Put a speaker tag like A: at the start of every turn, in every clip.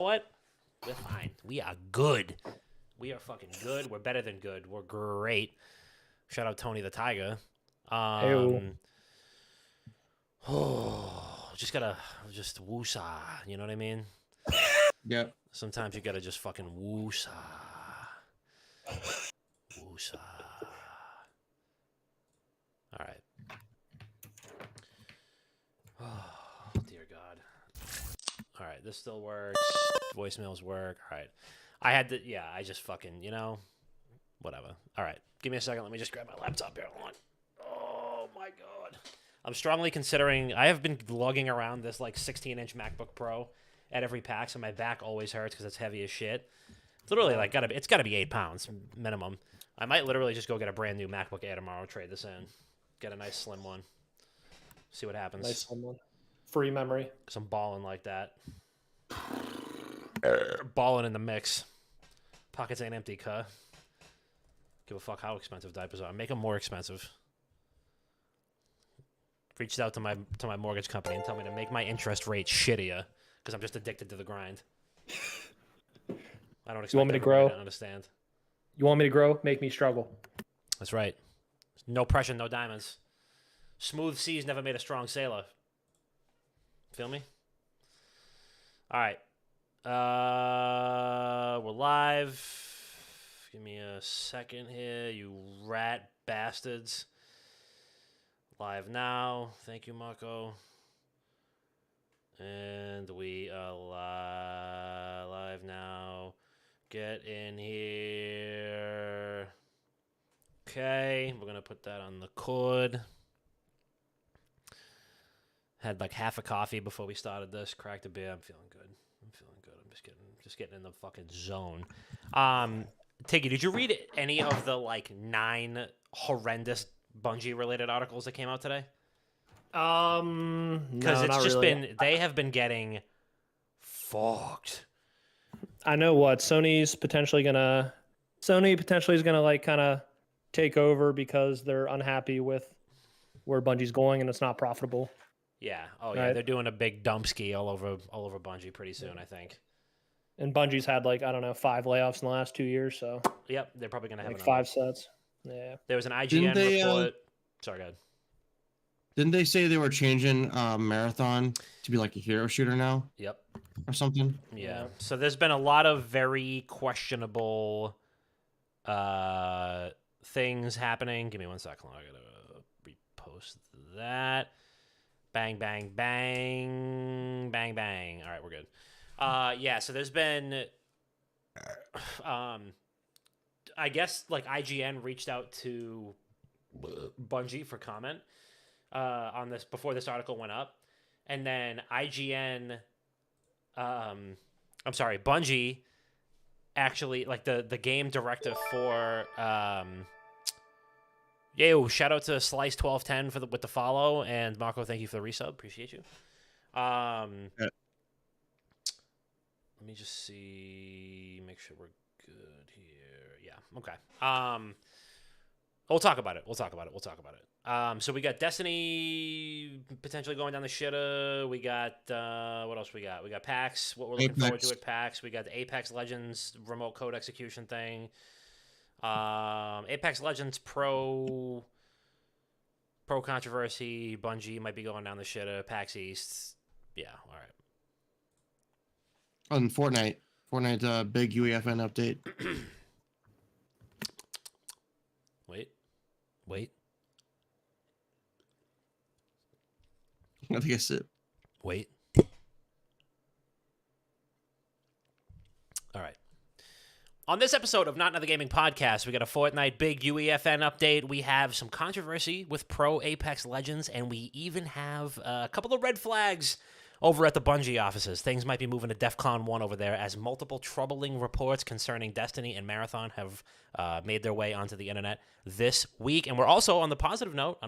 A: What? We're fine. We are good. We are fucking good. We're better than good. We're great. Shout out Tony the Tiger.
B: Ew.
A: Just gotta woosah. You know what I mean?
C: Yep.
A: Sometimes you gotta just fucking woosah. Woosah. All right. Oh, dear God. All right, this still works. Voicemails work. All right. I just fucking, whatever. All right. Give me a second. Let me just grab my laptop here. Hold on. Oh, my God. I'm strongly considering, I have been lugging around this, 16-inch MacBook Pro at every PAX, and my back always hurts because it's heavy as shit. It's literally, it's got to be 8 pounds minimum. I might literally just go get a brand new MacBook Air tomorrow, trade this in. Get a nice slim one. See what happens.
B: Nice one. Free memory.
A: Because I'm balling like that. Balling in the mix. Pockets ain't empty, cuh. Give a fuck how expensive diapers are. Make them more expensive. Reached out to my mortgage company and told me to make my interest rate shittier because I'm just addicted to the grind. I don't expect
B: want me to grow?
A: to understand.
B: You want me to grow? Make me struggle.
A: That's right. No pressure, no diamonds. Smooth seas never made a strong sailor. Feel me? All right. We're live. Give me a second here, you rat bastards. Live now. Thank you, Marco. And we are live now. Get in here. Okay, we're going to put that on the cord. Had half a coffee before we started this. Cracked a beer. I'm feeling good. I'm just getting in the fucking zone. Tiggy, did you read any of the 9 horrendous Bungie related articles that came out today?
B: Because
A: Because it's just really. They have been getting fucked.
B: I know what Sony potentially is gonna kind of take over because they're unhappy with where Bungie's going and it's not profitable.
A: Yeah. Oh yeah.
B: Right.
A: They're doing a big dump ski all over Bungie pretty soon, I think.
B: And Bungie's had 5 layoffs in the last 2 years, so
A: Yep, they're probably gonna have another.
B: 5 sets. Yeah.
A: There was an IGN report. Sorry, go ahead.
C: Didn't they say they were changing Marathon to be a hero shooter now?
A: Yep.
C: Or something?
A: Yeah. So there's been a lot of very questionable things happening. Give me 1 second. I gotta repost that. Bang, bang, bang. Bang, bang. All right, we're good. Yeah, so there's been I guess IGN reached out to Bungie for comment on this before this article went up, and then Bungie actually the game director for shout out to Slice1210 with the follow, and Marco, thank you for the resub, appreciate you. Let me just see, make sure we're good here. Yeah, okay. We'll talk about it. So we got Destiny potentially going down the shitter. We got what else we got? We got PAX. What we're looking forward to at PAX. We got the Apex Legends remote code execution thing. Apex Legends Pro controversy. Bungie might be going down the shitter. PAX East. Yeah. All right.
C: On Fortnite. Fortnite big UEFN update.
A: Wait.
C: I think I said.
A: Wait. All right. On this episode of Not Another Gaming Podcast, we got a Fortnite big UEFN update. We have some controversy with Pro Apex Legends, and we even have a couple of red flags over at the Bungie offices. Things might be moving to DEFCON 1 over there as multiple troubling reports concerning Destiny and Marathon have made their way onto the internet this week. And we're also on a positive note,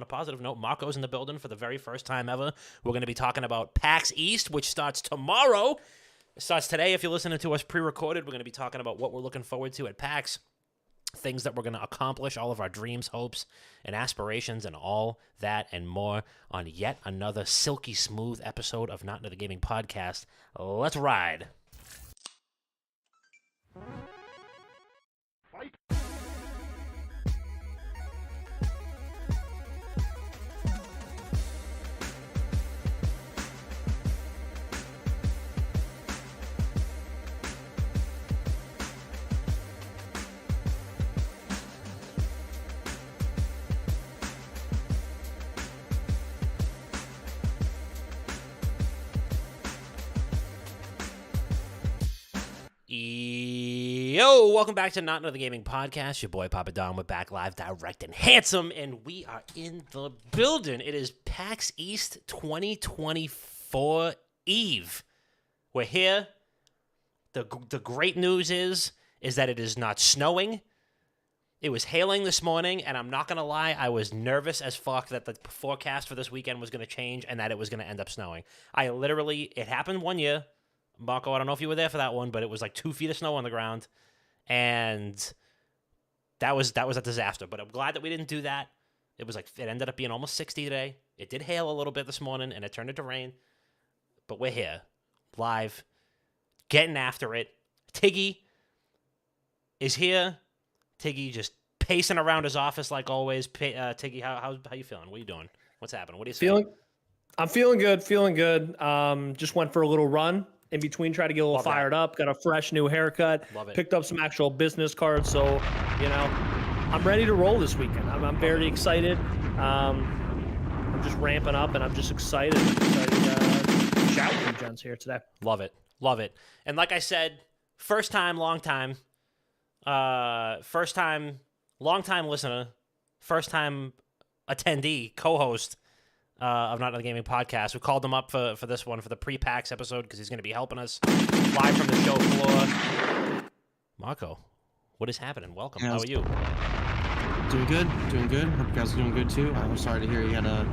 A: Marco's in the building for the very first time ever. We're going to be talking about PAX East, which starts tomorrow. It starts today if you're listening to us pre-recorded. We're going to be talking about what we're looking forward to at PAX. Things that we're going to accomplish, all of our dreams, hopes, and aspirations, and all that and more on yet another silky smooth episode of Not Another Gaming Podcast. Let's ride. Yo, welcome back to Not Another Gaming Podcast. Your boy Papa Don. We're back live, direct, and handsome, and we are in the building. It is PAX East 2024 Eve. We're here. The great news is that it is not snowing. It was hailing this morning, and I'm not going to lie, I was nervous as fuck that the forecast for this weekend was going to change and that it was going to end up snowing. It happened one year. Marco, I don't know if you were there for that one, but it was like 2 feet of snow on the ground, and that was a disaster. But I'm glad that we didn't do that. It ended up being almost 60 today. It did hail a little bit this morning, and it turned into rain. But we're here, live, getting after it. Tiggy is here. Tiggy just pacing around his office like always. Tiggy, how you feeling? What are you doing? What's happening? What are you feeling?
B: I'm feeling good. Just went for a little run. In between, try to get a little fired up. Got a fresh new haircut.
A: Love it.
B: Picked up some actual business cards. So, I'm ready to roll this weekend. I'm very excited. I'm just ramping up, and I'm just excited to chat with you gents here today.
A: Love it. And like I said, first time, long time listener, first time attendee, co-host of Not Another Gaming Podcast. We called him up for this one, for the pre-PAX episode, because he's going to be helping us live from the show floor. Marco, what is happening? Welcome. How are you?
C: Doing good. Hope you guys are doing good too. I'm sorry to hear you had a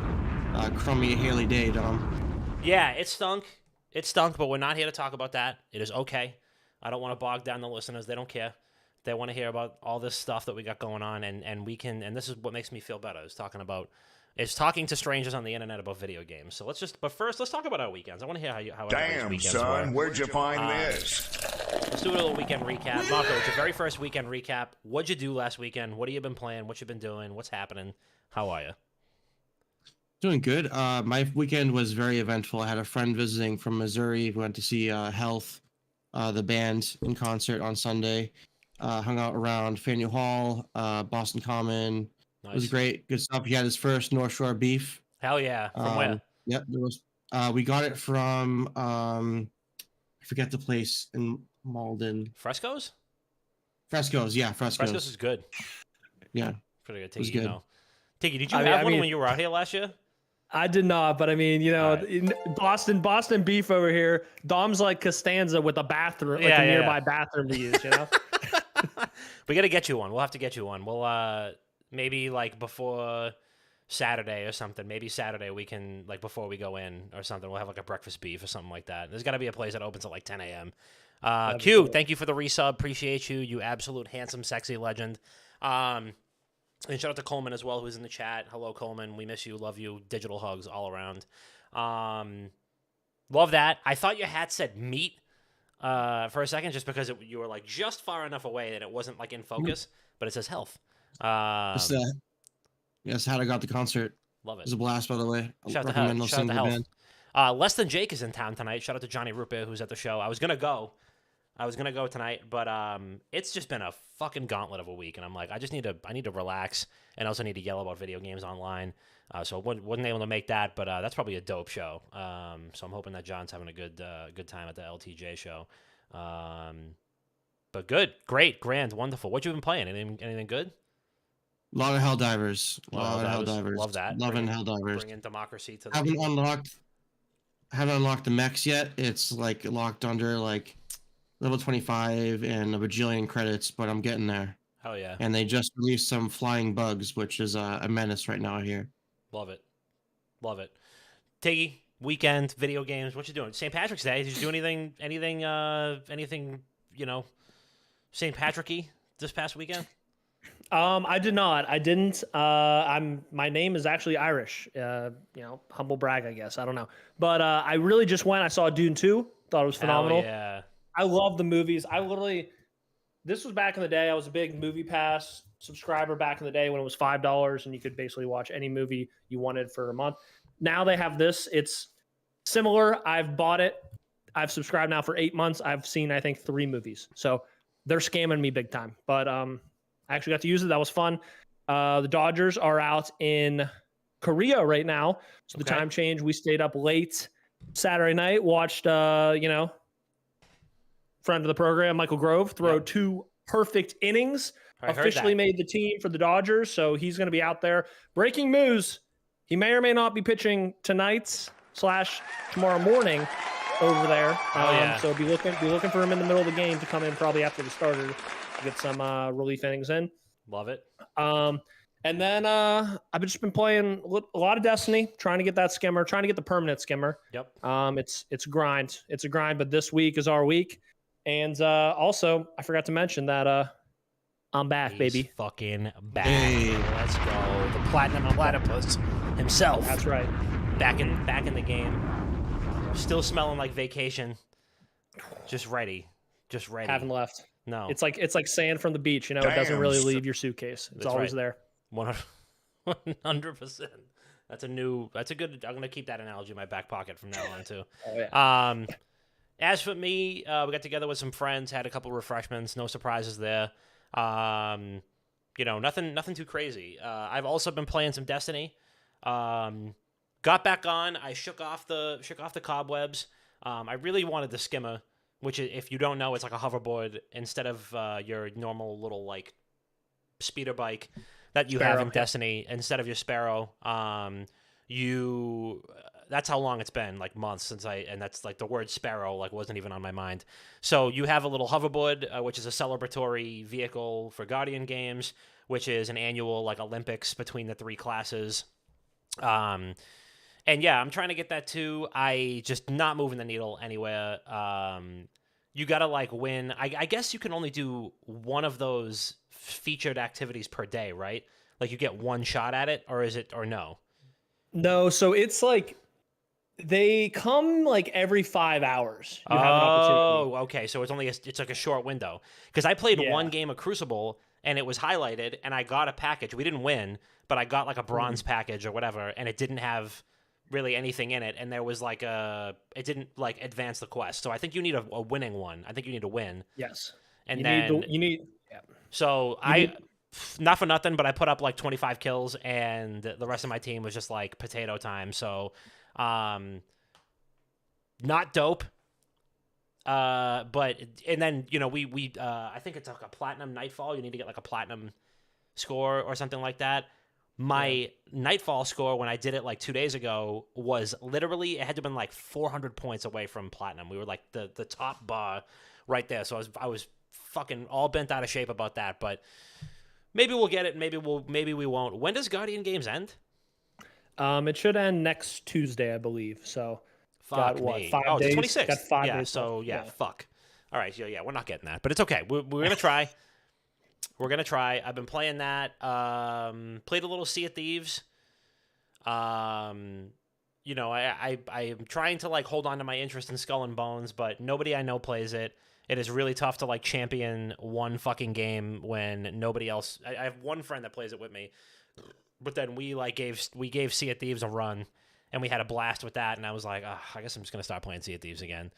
C: crummy Haley day, Dom.
A: Yeah, it stunk, but we're not here to talk about that. It is okay. I don't want to bog down the listeners. They don't care. They want to hear about all this stuff that we got going on, and we can, and this is what makes me feel better, is talking to strangers on the internet about video games. So let's talk about our weekends. I want to hear how
D: Damn, son, where'd you find this?
A: Let's do a little weekend recap. Marco, it's your very first weekend recap. What'd you do last weekend? What have you been playing? What you been doing? What's happening? How are you?
C: Doing good. My weekend was very eventful. I had a friend visiting from Missouri. We went to see Health, the band, in concert on Sunday. Hung out around Faneuil Hall, Boston Common.
A: Nice.
C: It was great. Good stuff. He had his first North Shore beef.
A: Hell yeah. From where?
C: Yep. There was. We got it from I forget the place in Malden.
A: Frescoes?
C: Frescoes.
A: Frescoes is good.
C: Yeah.
A: Pretty good.
C: It was
A: Tiggy,
C: good.
A: Tiggy, did you have one when you were out here last year?
B: I did not, but in Boston beef over here. Dom's like Costanza with a bathroom, like a nearby bathroom to use.
A: We got to get you one. We'll have to get you one. We'll maybe like before Saturday or something. Maybe Saturday we can, like, before we go in or something, we'll have like a breakfast beef or something like that. There's got to be a place that opens at like 10 a.m. Q, thank you for the resub. Appreciate you. You absolute handsome, sexy legend. And shout out to Coleman as well, who's in the chat. Hello, Coleman. We miss you. Love you. Digital hugs all around. Love that. I thought your hat said meat for a second, just because you were like just far enough away that it wasn't like in focus, but it says health.
C: Yes, how I got the concert.
A: Love it.
C: It was a blast, by the way.
A: Shout out to health. Less Than Jake is in town tonight. Shout out to Johnny Rupe, who's at the show. I was gonna go tonight, but it's just been a fucking gauntlet of a week, and I'm like, I need to relax, and also need to yell about video games online. So I wasn't able to make that, but that's probably a dope show. So I'm hoping that John's having a good time at the LTJ show. But good, great, grand, wonderful. What you been playing? Anything good?
C: A lot of Helldivers.
A: Love that.
C: Loving Helldivers.
A: Bringing democracy to the
C: Haven't unlocked the mechs yet. It's like locked under like level 25 and a bajillion credits, but I'm getting there.
A: Hell yeah.
C: And they just released some flying bugs, which is a menace right now here.
A: Love it. Tiggy, weekend, video games. What you doing? St. Patrick's Day. Did you do anything, St. Patrick-y this past weekend?
B: I did not. I didn't. My name is actually Irish. Humble brag, I guess. I don't know. But I really just went. I saw Dune 2. Thought it was phenomenal.
A: Hell yeah.
B: I love the movies. This was back in the day. I was a big Movie Pass subscriber back in the day when it was $5 and you could basically watch any movie you wanted for a month. Now they have this. It's similar. I've bought it. I've subscribed now for 8 months. I've seen, I think, 3 movies. So they're scamming me big time. But I actually got to use it. That was fun. The Dodgers are out in Korea right now. So the time change, we stayed up late Saturday night, watched, for friend of the program, Michael Grove, throw
A: Yep.
B: 2 perfect innings.
A: I heard
B: Officially
A: that.
B: made the team for the Dodgers, so he's going to be out there. Breaking news: he may or may not be pitching tonight/tomorrow morning over there.
A: Oh, yeah.
B: So be looking for him in the middle of the game to come in probably after the starter to get some relief innings in.
A: Love it.
B: And then I've just been playing a lot of Destiny, trying to get that skimmer, trying to get the permanent skimmer.
A: Yep.
B: It's a grind. It's a grind, but this week is our week. And also, I forgot to mention that I'm back,
A: He's
B: baby.
A: fucking back.
C: Hey.
A: Let's go. The Platinum Platypus himself.
B: That's right.
A: Back in the game. Still smelling like vacation. Just ready.
B: Haven't left.
A: No.
B: It's like sand from the beach. You know, it doesn't
D: Damn.
B: really leave your suitcase. It's
A: That's
B: always
A: right.
B: there.
A: 100%. That's a good. I'm gonna keep that analogy in my back pocket from now on too.
B: Oh yeah.
A: As for me, we got together with some friends, had a couple refreshments, no surprises there. Nothing too crazy. I've also been playing some Destiny. Got back on. I shook off the cobwebs. I really wanted the skimmer, which is, if you don't know, it's like a hoverboard instead of your normal little like speeder bike that you have
B: Sparrow,
A: in
B: yeah.
A: Destiny. Instead of your Sparrow, that's how long it's been, like months since and that's like the word Sparrow like wasn't even on my mind. So you have a little hoverboard, which is a celebratory vehicle for Guardian Games, which is an annual like Olympics between the 3 classes. And yeah, I'm trying to get that too. I just not moving the needle anywhere. You gotta like win. I guess you can only do one of those featured activities per day, right? Like you get one shot at it, or no?
B: No, so it's like they come like every 5 hours. You have an opportunity.
A: Oh, okay. So it's like a short window. Because I played
B: Yeah.
A: one game of Crucible and it was highlighted, and I got a package. We didn't win, but I got like a bronze package or whatever, and it didn't have really anything in it, and there was like it didn't like advance the quest. So I think you need a winning one. I think you need to win,
B: Yes.
A: and
B: You
A: then
B: need
A: so not for nothing, but I put up like 25 kills, and the rest of my team was just like potato time. So, not dope. But and then we I think it's like a platinum nightfall. You need to get like a platinum score or something like that. My nightfall score when I did it like 2 days ago was literally, it had to have been like 400 points away from platinum. We were like the top bar right there. So I was fucking all bent out of shape about that, but maybe we'll get it. Maybe we won't. When does Guardian Games end?
B: It should end next Tuesday, I believe. So
A: Fuck
B: got what,
A: me.
B: 5
A: Oh,
B: days?
A: it's 26th.
B: Got 5
A: yeah,
B: days
A: so
B: left.
A: yeah,
B: Yeah.
A: fuck. All right, yeah, we're not getting that, but it's okay. We're gonna try. We're gonna try. I've been playing that. Played a little Sea of Thieves. I'm trying to like hold on to my interest in Skull and Bones, but nobody I know plays it. It is really tough to like champion one fucking game when nobody else. I have one friend that plays it with me, but then we gave Sea of Thieves a run, and we had a blast with that. And I was like, I guess I'm just gonna start playing Sea of Thieves again.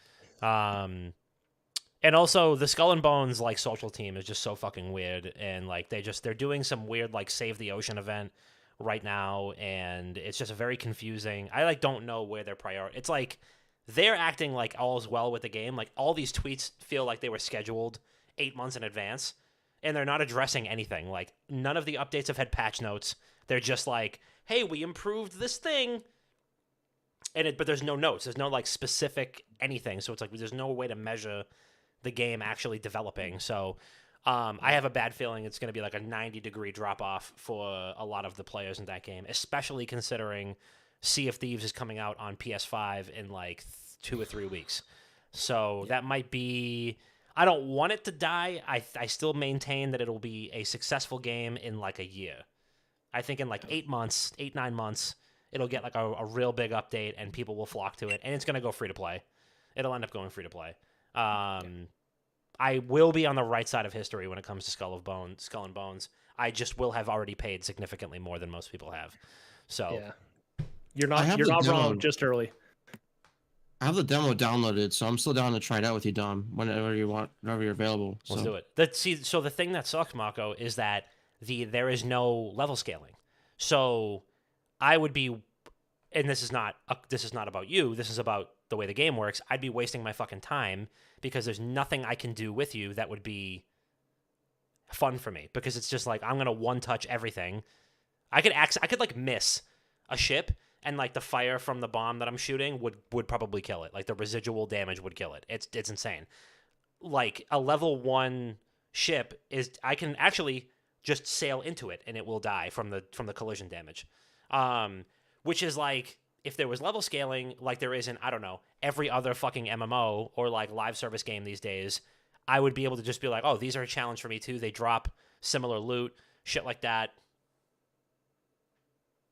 A: And also the Skull and Bones like social team is just so fucking weird, and like they're doing some weird like Save the Ocean event right now, and it's just very confusing. I like don't know where their priority. It's like they're acting like all is well with the game. Like all these tweets feel like they were scheduled 8 months in advance, and they're not addressing anything. Like none of the updates have had patch notes. They're just like, hey, we improved this thing. But there's no notes. There's no like specific anything. So it's like there's no way to measure the game actually developing. So I have a bad feeling it's going to be like a 90-degree drop-off for a lot of the players in that game, especially considering Sea of Thieves is coming out on PS5 in like 2 or 3 weeks. So that might be... I don't want it to die. I still maintain that it'll be a successful game in like a year. I think in like 9 months, it'll get like a real big update and people will flock to it, and it's going to go free to play. It'll end up going free to play. I will be on the right side of history when it comes to Skull and Bones. I just will have already paid significantly more than most people have. So
B: Yeah. You're
C: I have
B: not
C: the
B: wrong.
C: demo.
B: Just early.
C: I have the demo downloaded, so I'm still down to try it out with you, Dom, whenever you want, whenever you're available.
A: let's
C: So,
A: do it. So the thing that sucks, Marco, is that there is no level scaling. So I would be, and this is not about you. This is about the way the game works, I'd be wasting my fucking time because there's nothing I can do with you that would be fun for me, because it's just like I'm gonna one touch everything. I could like miss a ship, and like the fire from the bomb that I'm shooting would probably kill it. Like the residual damage would kill it. It's insane. Like a level 1 ship I can actually just sail into it and it will die from the collision damage. Which is like, if there was level scaling like there is in, I don't know, every other fucking MMO or like live service game these days, I would be able to just be like, oh, these are a challenge for me too. They drop similar loot, shit like that.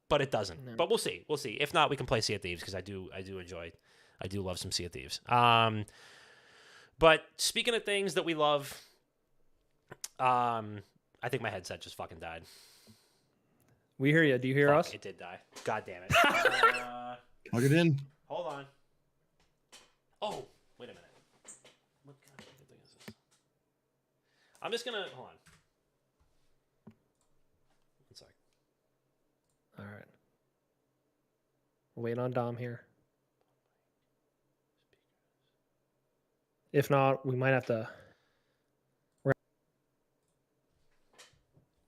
A: But it doesn't. No. But we'll see. We'll see. If not, we can play Sea of Thieves, because I do love some Sea of Thieves. But speaking of things that we love, I think my headset just fucking died.
B: We hear you. Do you hear us?
A: It did die. God damn it.
C: Plug it in.
A: Hold on. Oh, wait a minute. What kind of thing is this? I'm just gonna hold on. One sec.
B: All right. We're waiting on Dom here. If not, we might have to.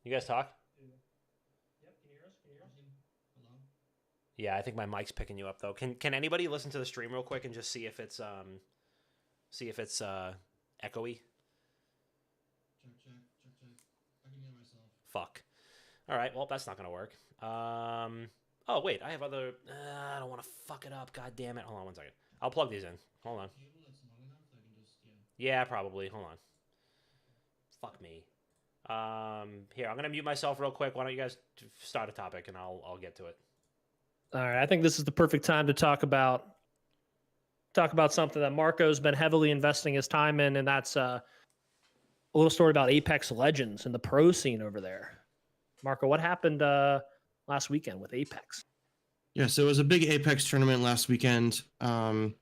A: You guys talk? Yep, can you hear us? Hello? Yeah, I think my mic's picking you up though. Can anybody listen to the stream real quick and just see if it's echoey? Check. I can hear myself. Fuck. All right, well that's not gonna work. Oh wait, I have other. I don't want to fuck it up. God damn it! Hold on one second. I'll plug these in. Hold on. Yeah, probably. Hold on. Fuck me. Here, I'm gonna mute myself real quick. Why don't you guys start a topic and I'll get to it.
B: All right, I think this is the perfect time to talk about something that Marco's been heavily investing his time in, and that's a little story about Apex Legends and the pro scene over there. Marco, what happened last weekend with Apex?
C: Yeah, so it was a big Apex tournament last weekend, and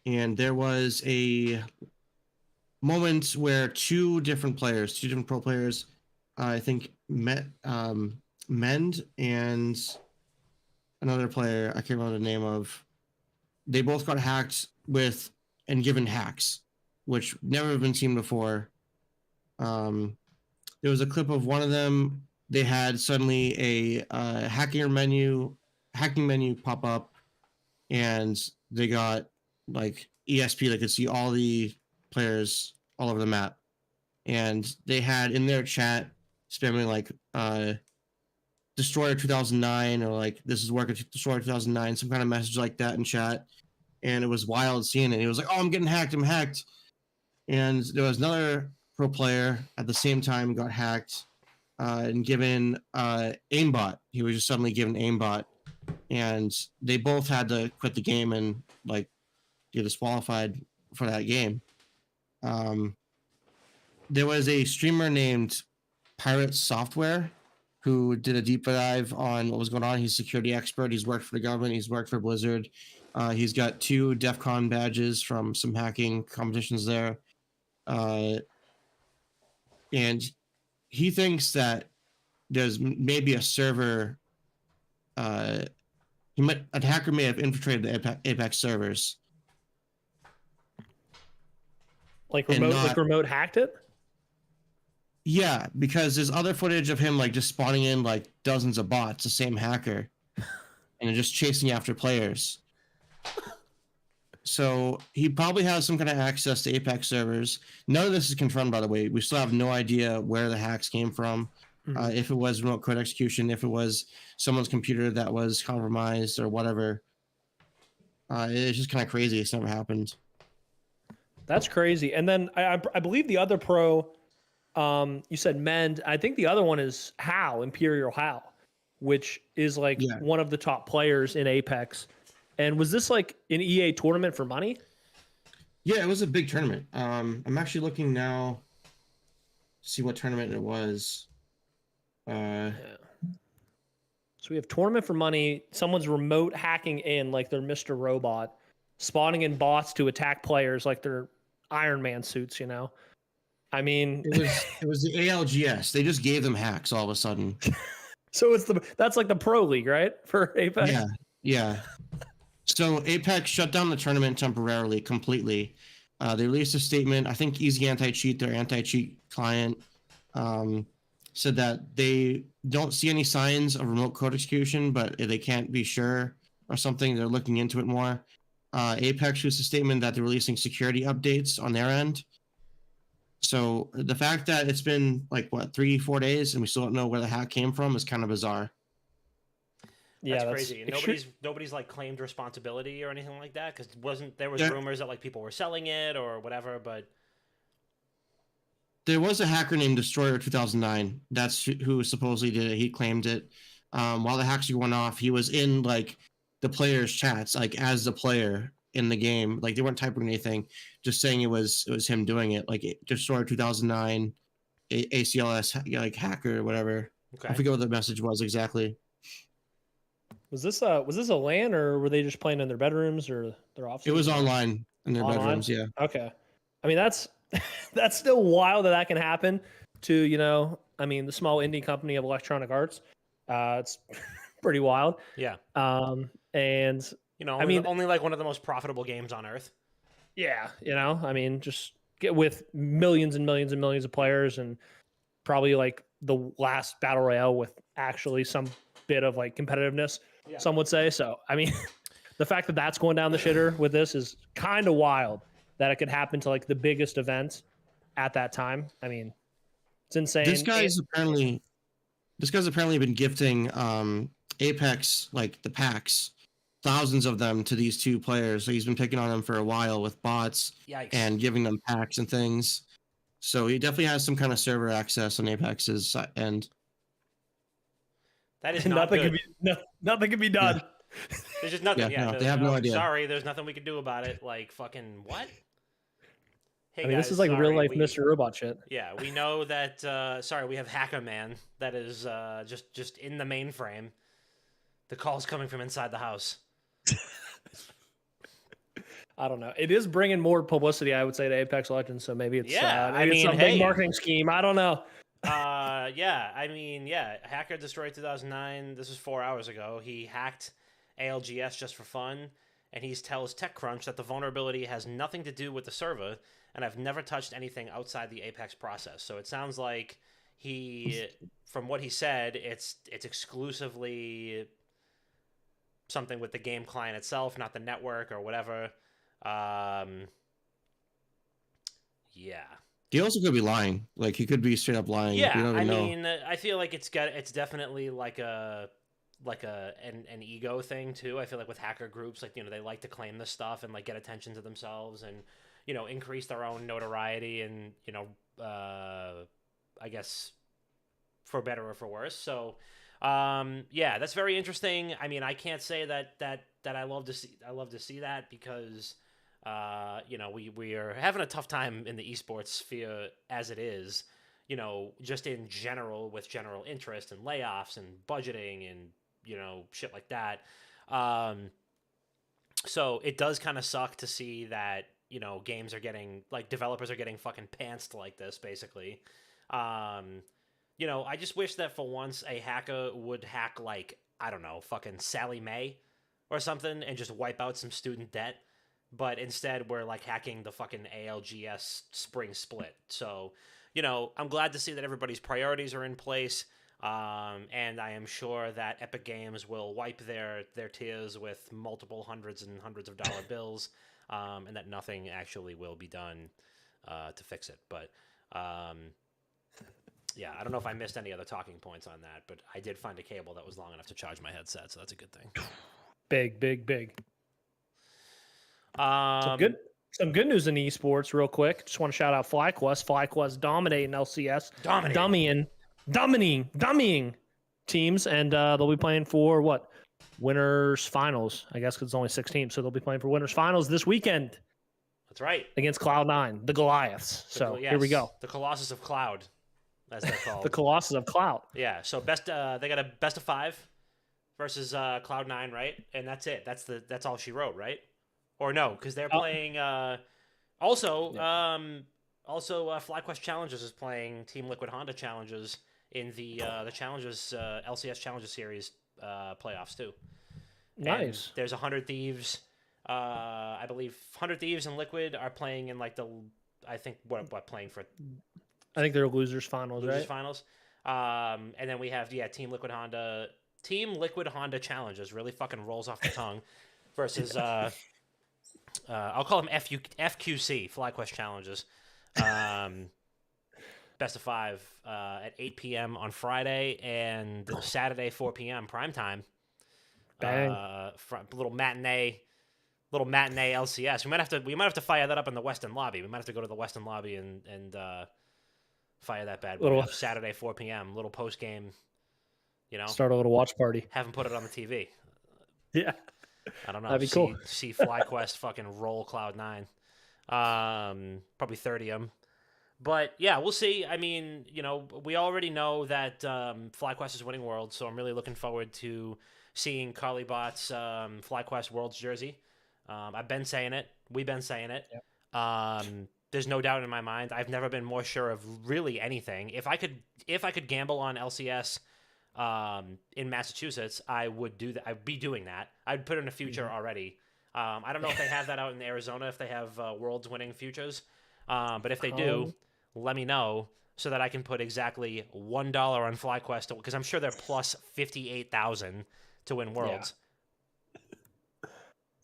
C: there was a moment where two different pro players, I think Mend and another player, I can't remember the name of, they both got hacked and given hacks, which never have been seen before. There was a clip of one of them. They had suddenly a hacking menu pop up, and they got like ESP. They could see all the players all over the map, and they had in their chat spamming like Destroyer 2009 or like this is working Destroyer 2009, some kind of message like that in chat. And it was wild seeing it. He was like, oh, I'm hacked. And there was another pro player at the same time got hacked and given aimbot. He was just suddenly given aimbot, and they both had to quit the game and like get disqualified for that game. There was a streamer named Pirate Software who did a deep dive on what was going on. He's a security expert. He's worked for the government. He's worked for Blizzard. He's got 2 DEF CON badges from some hacking competitions there. And he thinks that there's maybe a server. A hacker may have infiltrated the Apex servers.
B: Like remote hacked it?
C: Yeah, because there's other footage of him like just spawning in like dozens of bots, the same hacker, and just chasing after players. So he probably has some kind of access to Apex servers. None of this is confirmed, by the way. We still have no idea where the hacks came from. Mm-hmm. If it was remote code execution, if it was someone's computer that was compromised or whatever. It's just kind of crazy. It's never happened.
B: That's crazy. And then I believe the other pro, you said Mend. I think the other one is Imperial Hal, which is like one of the top players in Apex. And was this like an EA tournament for money?
C: Yeah, it was a big tournament. I'm actually looking now to see what tournament it was.
B: So we have tournament for money. Someone's remote hacking in like they're Mr. Robot, spawning in bots to attack players like they're Iron Man suits, you know? I mean,
C: it was the ALGS. They just gave them hacks all of a sudden.
B: So that's like the pro league, right? For Apex.
C: Yeah. So Apex shut down the tournament temporarily, completely. They released a statement. I think Easy Anti-Cheat, their anti-cheat client, said that they don't see any signs of remote code execution, but they can't be sure or something. They're looking into it more. Apex released a statement that they're releasing security updates on their end. So the fact that it's been like 3-4 days and we still don't know where the hack came from is kind of bizarre.
A: That's crazy. And nobody's like claimed responsibility or anything like that, because there was rumors that like people were selling it or whatever, but
C: there was a hacker named Destroyer 2009. That's who supposedly did it. He claimed it. While the hacks were going off, he was in like the players' chats, like as the player in the game. Like they weren't typing anything, just saying it was him doing it. Like Destroyer 2009, ACLS like hacker or whatever. Okay. I forget what the message was exactly.
B: Was this a LAN, or were they just playing in their bedrooms or their offices?
C: It was online in their bedrooms. Yeah.
B: Okay. I mean, that's still wild that can happen to, I mean, the small indie company of Electronic Arts. It's pretty wild.
A: Yeah.
B: And
A: only like one of the most profitable games on earth.
B: Yeah. I mean, just get with millions and millions and millions of players, and probably like the last battle royale with actually some bit of like competitiveness. Yeah. Some would say. So, I mean, the fact that that's going down the shitter with this is kind of wild, that it could happen to like the biggest event at that time. I mean, it's insane.
C: This guy's apparently been gifting Apex, like the packs, thousands of them to these two players. So he's been picking on them for a while with bots.
A: Yikes.
C: And giving them packs and things. So he definitely has some kind of server access on Apex's end.
A: That is not good.
B: Nothing can be done.
A: Yeah. There's just nothing.
C: Yeah, no, they have no idea.
A: Sorry, there's nothing we can do about it. Like fucking what?
B: Hey, guys, this is like real life Mr. Robot shit.
A: Yeah, we know that. We have Hacker Man that is just in the mainframe. The call's coming from inside the house.
B: I don't know. It is bringing more publicity, I would say, to Apex Legends. So maybe it's
A: it's
B: some big marketing scheme. I don't know.
A: Hacker destroyed 2009. This was 4 hours ago. He hacked ALGS just for fun, and he tells TechCrunch that the vulnerability has nothing to do with the server, and I've never touched anything outside the Apex process. So it sounds like from what he said, it's exclusively something with the game client itself, not the network or whatever. Yeah.
C: He also could be lying. Like he could be straight up lying.
A: Yeah, I mean, I feel like it's definitely like an ego thing too. I feel like with hacker groups, like they like to claim this stuff and like get attention to themselves and increase their own notoriety and I guess for better or for worse. So that's very interesting. I mean, I can't say that I love to see that because we are having a tough time in the esports sphere as it is, just in general with general interest and layoffs and budgeting and, shit like that. So it does kind of suck to see that, games are getting, like, developers are getting fucking pantsed like this, basically. I just wish that for once a hacker would hack, like, I don't know, fucking Sally Mae or something and just wipe out some student debt. But instead, we're like hacking the fucking ALGS spring split. So, I'm glad to see that everybody's priorities are in place. And I am sure that Epic Games will wipe their tears with multiple hundreds and hundreds of dollar bills, and that nothing actually will be done to fix it. But I don't know if I missed any other talking points on that, but I did find a cable that was long enough to charge my headset, so that's a good thing.
B: Big. Some good news in esports, real quick. Just want to shout out FlyQuest. FlyQuest dominating LCS, dummying teams, and they'll be playing for winners finals. I guess because it's only 6 teams, so they'll be playing for winners finals this weekend.
A: That's right,
B: against Cloud9, the Goliaths. Here we go.
A: The Colossus of Cloud, as they're called.
B: The Colossus of Cloud.
A: Yeah. So they got a best of 5 versus Cloud9, right? And that's it. That's all she wrote, right? Or no, because they're playing. Also, FlyQuest Challenges is playing Team Liquid Honda Challenges in the Challenges LCS Challenges Series playoffs too. And
B: Nice.
A: there's 100 Thieves. I believe 100 Thieves and Liquid are playing in like I think what playing for
B: I think they're losers finals,
A: losers
B: right?
A: finals. And then we have Team Liquid Honda. Team Liquid Honda Challenges really fucking rolls off the tongue versus I'll call them FQC FlyQuest Challenges. Best of 5 at 8 p.m. on Friday and Saturday 4 p.m. prime time.
B: Bang.
A: Little matinee LCS. We might have to fire that up in the Western lobby. We might have to go to the Western lobby and fire that bad boy up Saturday 4 p.m. Little post game.
B: Start a little watch party.
A: Haven't put it on the TV.
B: Yeah.
A: I don't know.
B: That'd be cool.
A: See FlyQuest fucking roll Cloud9. Probably 30 them. But yeah, we'll see. I mean, we already know that FlyQuest is winning Worlds, so I'm really looking forward to seeing Carlybot's FlyQuest Worlds jersey. I've been saying it. We've been saying it. Yep. There's no doubt in my mind. I've never been more sure of really anything. If I could gamble on LCS in Massachusetts, I would do that. I'd be doing that. I'd put in a future already. I don't know if they have that out in Arizona, if they have Worlds winning futures. But if they do, let me know so that I can put exactly $1 on FlyQuest because I'm sure they're plus 58,000 to win Worlds. Yeah.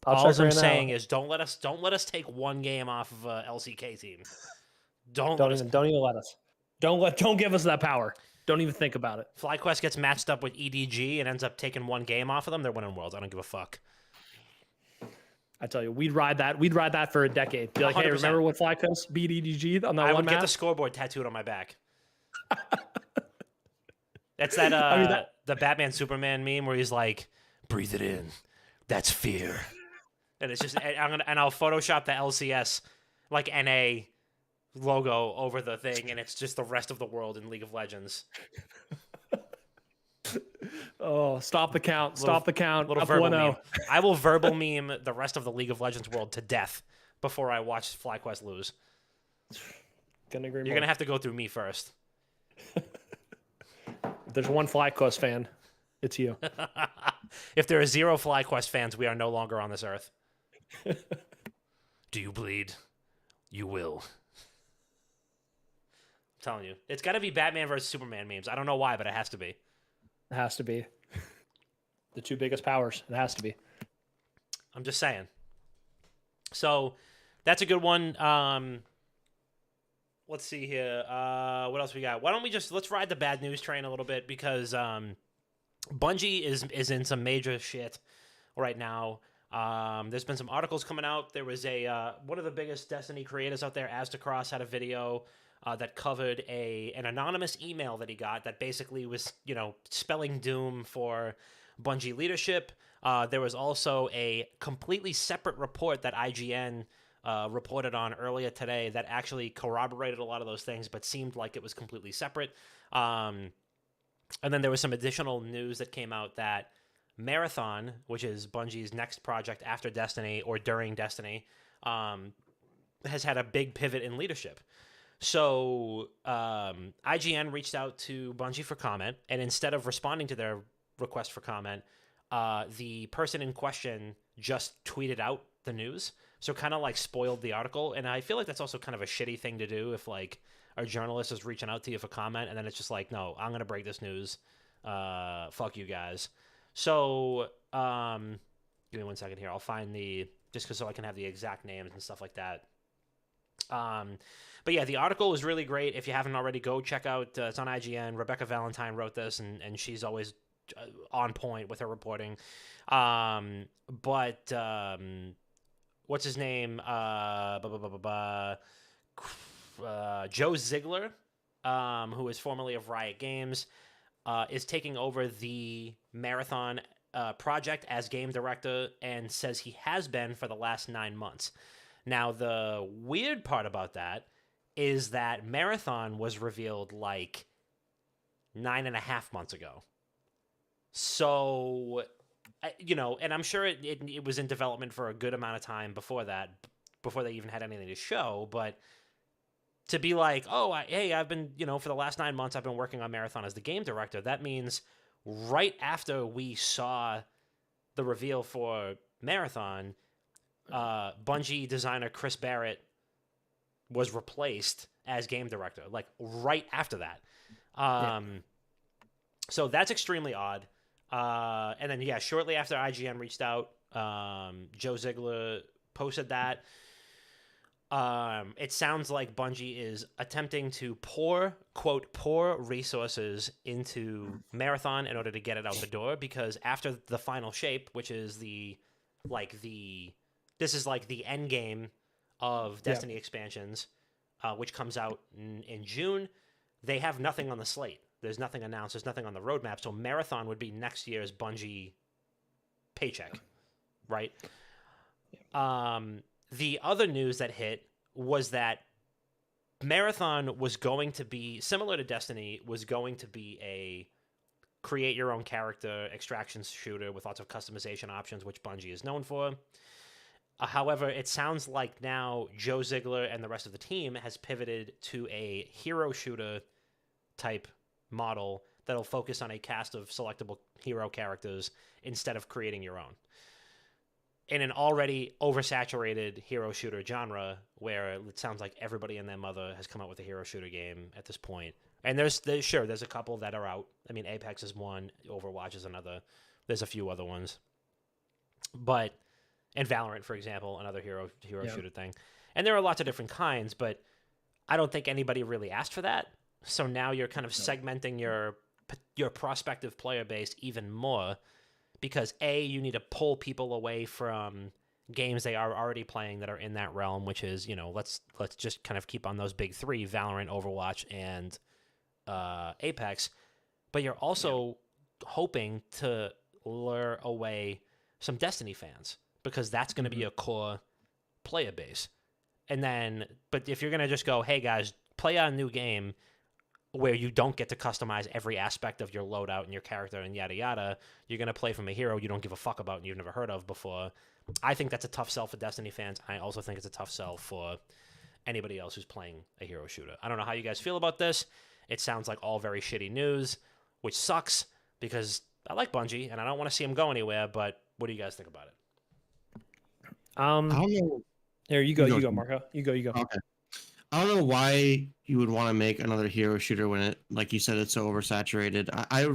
A: All I'm saying is don't let us take one game off of a LCK team. Don't
B: even let us. Don't give us that power. Don't even think about it.
A: FlyQuest gets matched up with EDG and ends up taking one game off of them. They're winning Worlds. I don't give a fuck.
B: I tell you, we'd ride that for a decade. Be like, 100%. Hey, remember when FlyQuest beat EDG on that
A: I
B: one
A: would
B: map?
A: get the scoreboard tattooed on my back. That's that the Batman Superman meme where he's like, breathe it in. That's fear. And it's just I'll Photoshop the LCS like NA logo over the thing, and it's just the rest of the world in League of Legends.
B: Oh, stop the count. Stop the count.
A: Little verbal meme. I will verbal meme the rest of the League of Legends world to death before I watch FlyQuest lose.
B: Couldn't agree more.
A: You're going to have to go through me first.
B: If there's one FlyQuest fan, it's you.
A: If there are 0 FlyQuest fans, we are no longer on this earth. Do you bleed? You will. I'm telling you. It's got to be Batman versus Superman memes. I don't know why, but it has to be.
B: It has to be. The two biggest powers. It has to be.
A: I'm just saying. So that's a good one. Let's see here. What else we got? Why don't we let's ride the bad news train a little bit because Bungie is in some major shit right now. There's been some articles coming out. There was one of the biggest Destiny creators out there, Astacross, had a video that covered an anonymous email that he got that basically was, spelling doom for Bungie leadership. There was also a completely separate report that IGN reported on earlier today that actually corroborated a lot of those things, but seemed like it was completely separate. And then there was some additional news that came out that Marathon, which is Bungie's next project after Destiny or during Destiny, has had a big pivot in leadership. So IGN reached out to Bungie for comment, and instead of responding to their request for comment, the person in question just tweeted out the news. So kind of like spoiled the article. And I feel like that's also kind of a shitty thing to do if like a journalist is reaching out to you for comment, and then it's just like, no, I'm going to break this news. Fuck you guys. So give me 1 second here. I'll find so I can have the exact names and stuff like that. But yeah, the article is really great. If you haven't already, go check out. It's on IGN. Rebecca Valentine wrote this, and she's always on point with her reporting. But what's his name? Joe Ziegler, who is formerly of Riot Games, is taking over the Marathon project as game director and says he has been for the last 9 months. Now, the weird part about that is that Marathon was revealed like 9.5 months ago. So, and I'm sure it was in development for a good amount of time before that, before they even had anything to show. But to be like, hey, I've been, for the last 9 months, I've been working on Marathon as the game director. That means right after we saw the reveal for Marathon, Bungie designer Chris Barrett was replaced as game director, like right after that. So that's extremely odd. And then, yeah, shortly after IGN reached out, Joe Ziegler posted that. It sounds like Bungie is attempting to pour resources into Marathon in order to get it out the door, because after the final shape, which is this is like the end game of Destiny expansions, which comes out in June, they have nothing on the slate. There's nothing announced. There's nothing on the roadmap. So Marathon would be next year's Bungie paycheck, right? The other news that hit was that Marathon was going to be, similar to Destiny, was going to be a create your own character extraction shooter with lots of customization options, which Bungie is known for. However, it sounds like now Joe Ziegler and the rest of the team has pivoted to a hero shooter type model that'll focus on a cast of selectable hero characters instead of creating your own. In an already oversaturated hero shooter genre, where it sounds like everybody and their mother has come out with a hero shooter game at this point. And there's a couple that are out. I mean, Apex is one, Overwatch is another. There's a few other ones. And Valorant, for example, another hero shooter thing. And there are lots of different kinds, but I don't think anybody really asked for that. So now you're kind of segmenting your prospective player base even more, because A, you need to pull people away from games they are already playing that are in that realm, which is, let's just kind of keep on those big three, Valorant, Overwatch, and Apex. But you're also hoping to lure away some Destiny fans, because that's going to be a core player base. And then, but if you're going to just go, hey guys, play a new game where you don't get to customize every aspect of your loadout and your character and yada yada, you're going to play from a hero you don't give a fuck about and you've never heard of before. I think that's a tough sell for Destiny fans. I also think it's a tough sell for anybody else who's playing a hero shooter. I don't know how you guys feel about this. It sounds like all very shitty news, which sucks, because I like Bungie and I don't want to see them go anywhere, but what do you guys think about it?
C: I don't know.
B: There you go, Marco. You go.
C: Okay. I don't know why you would want to make another hero shooter when it, like you said, it's so oversaturated. I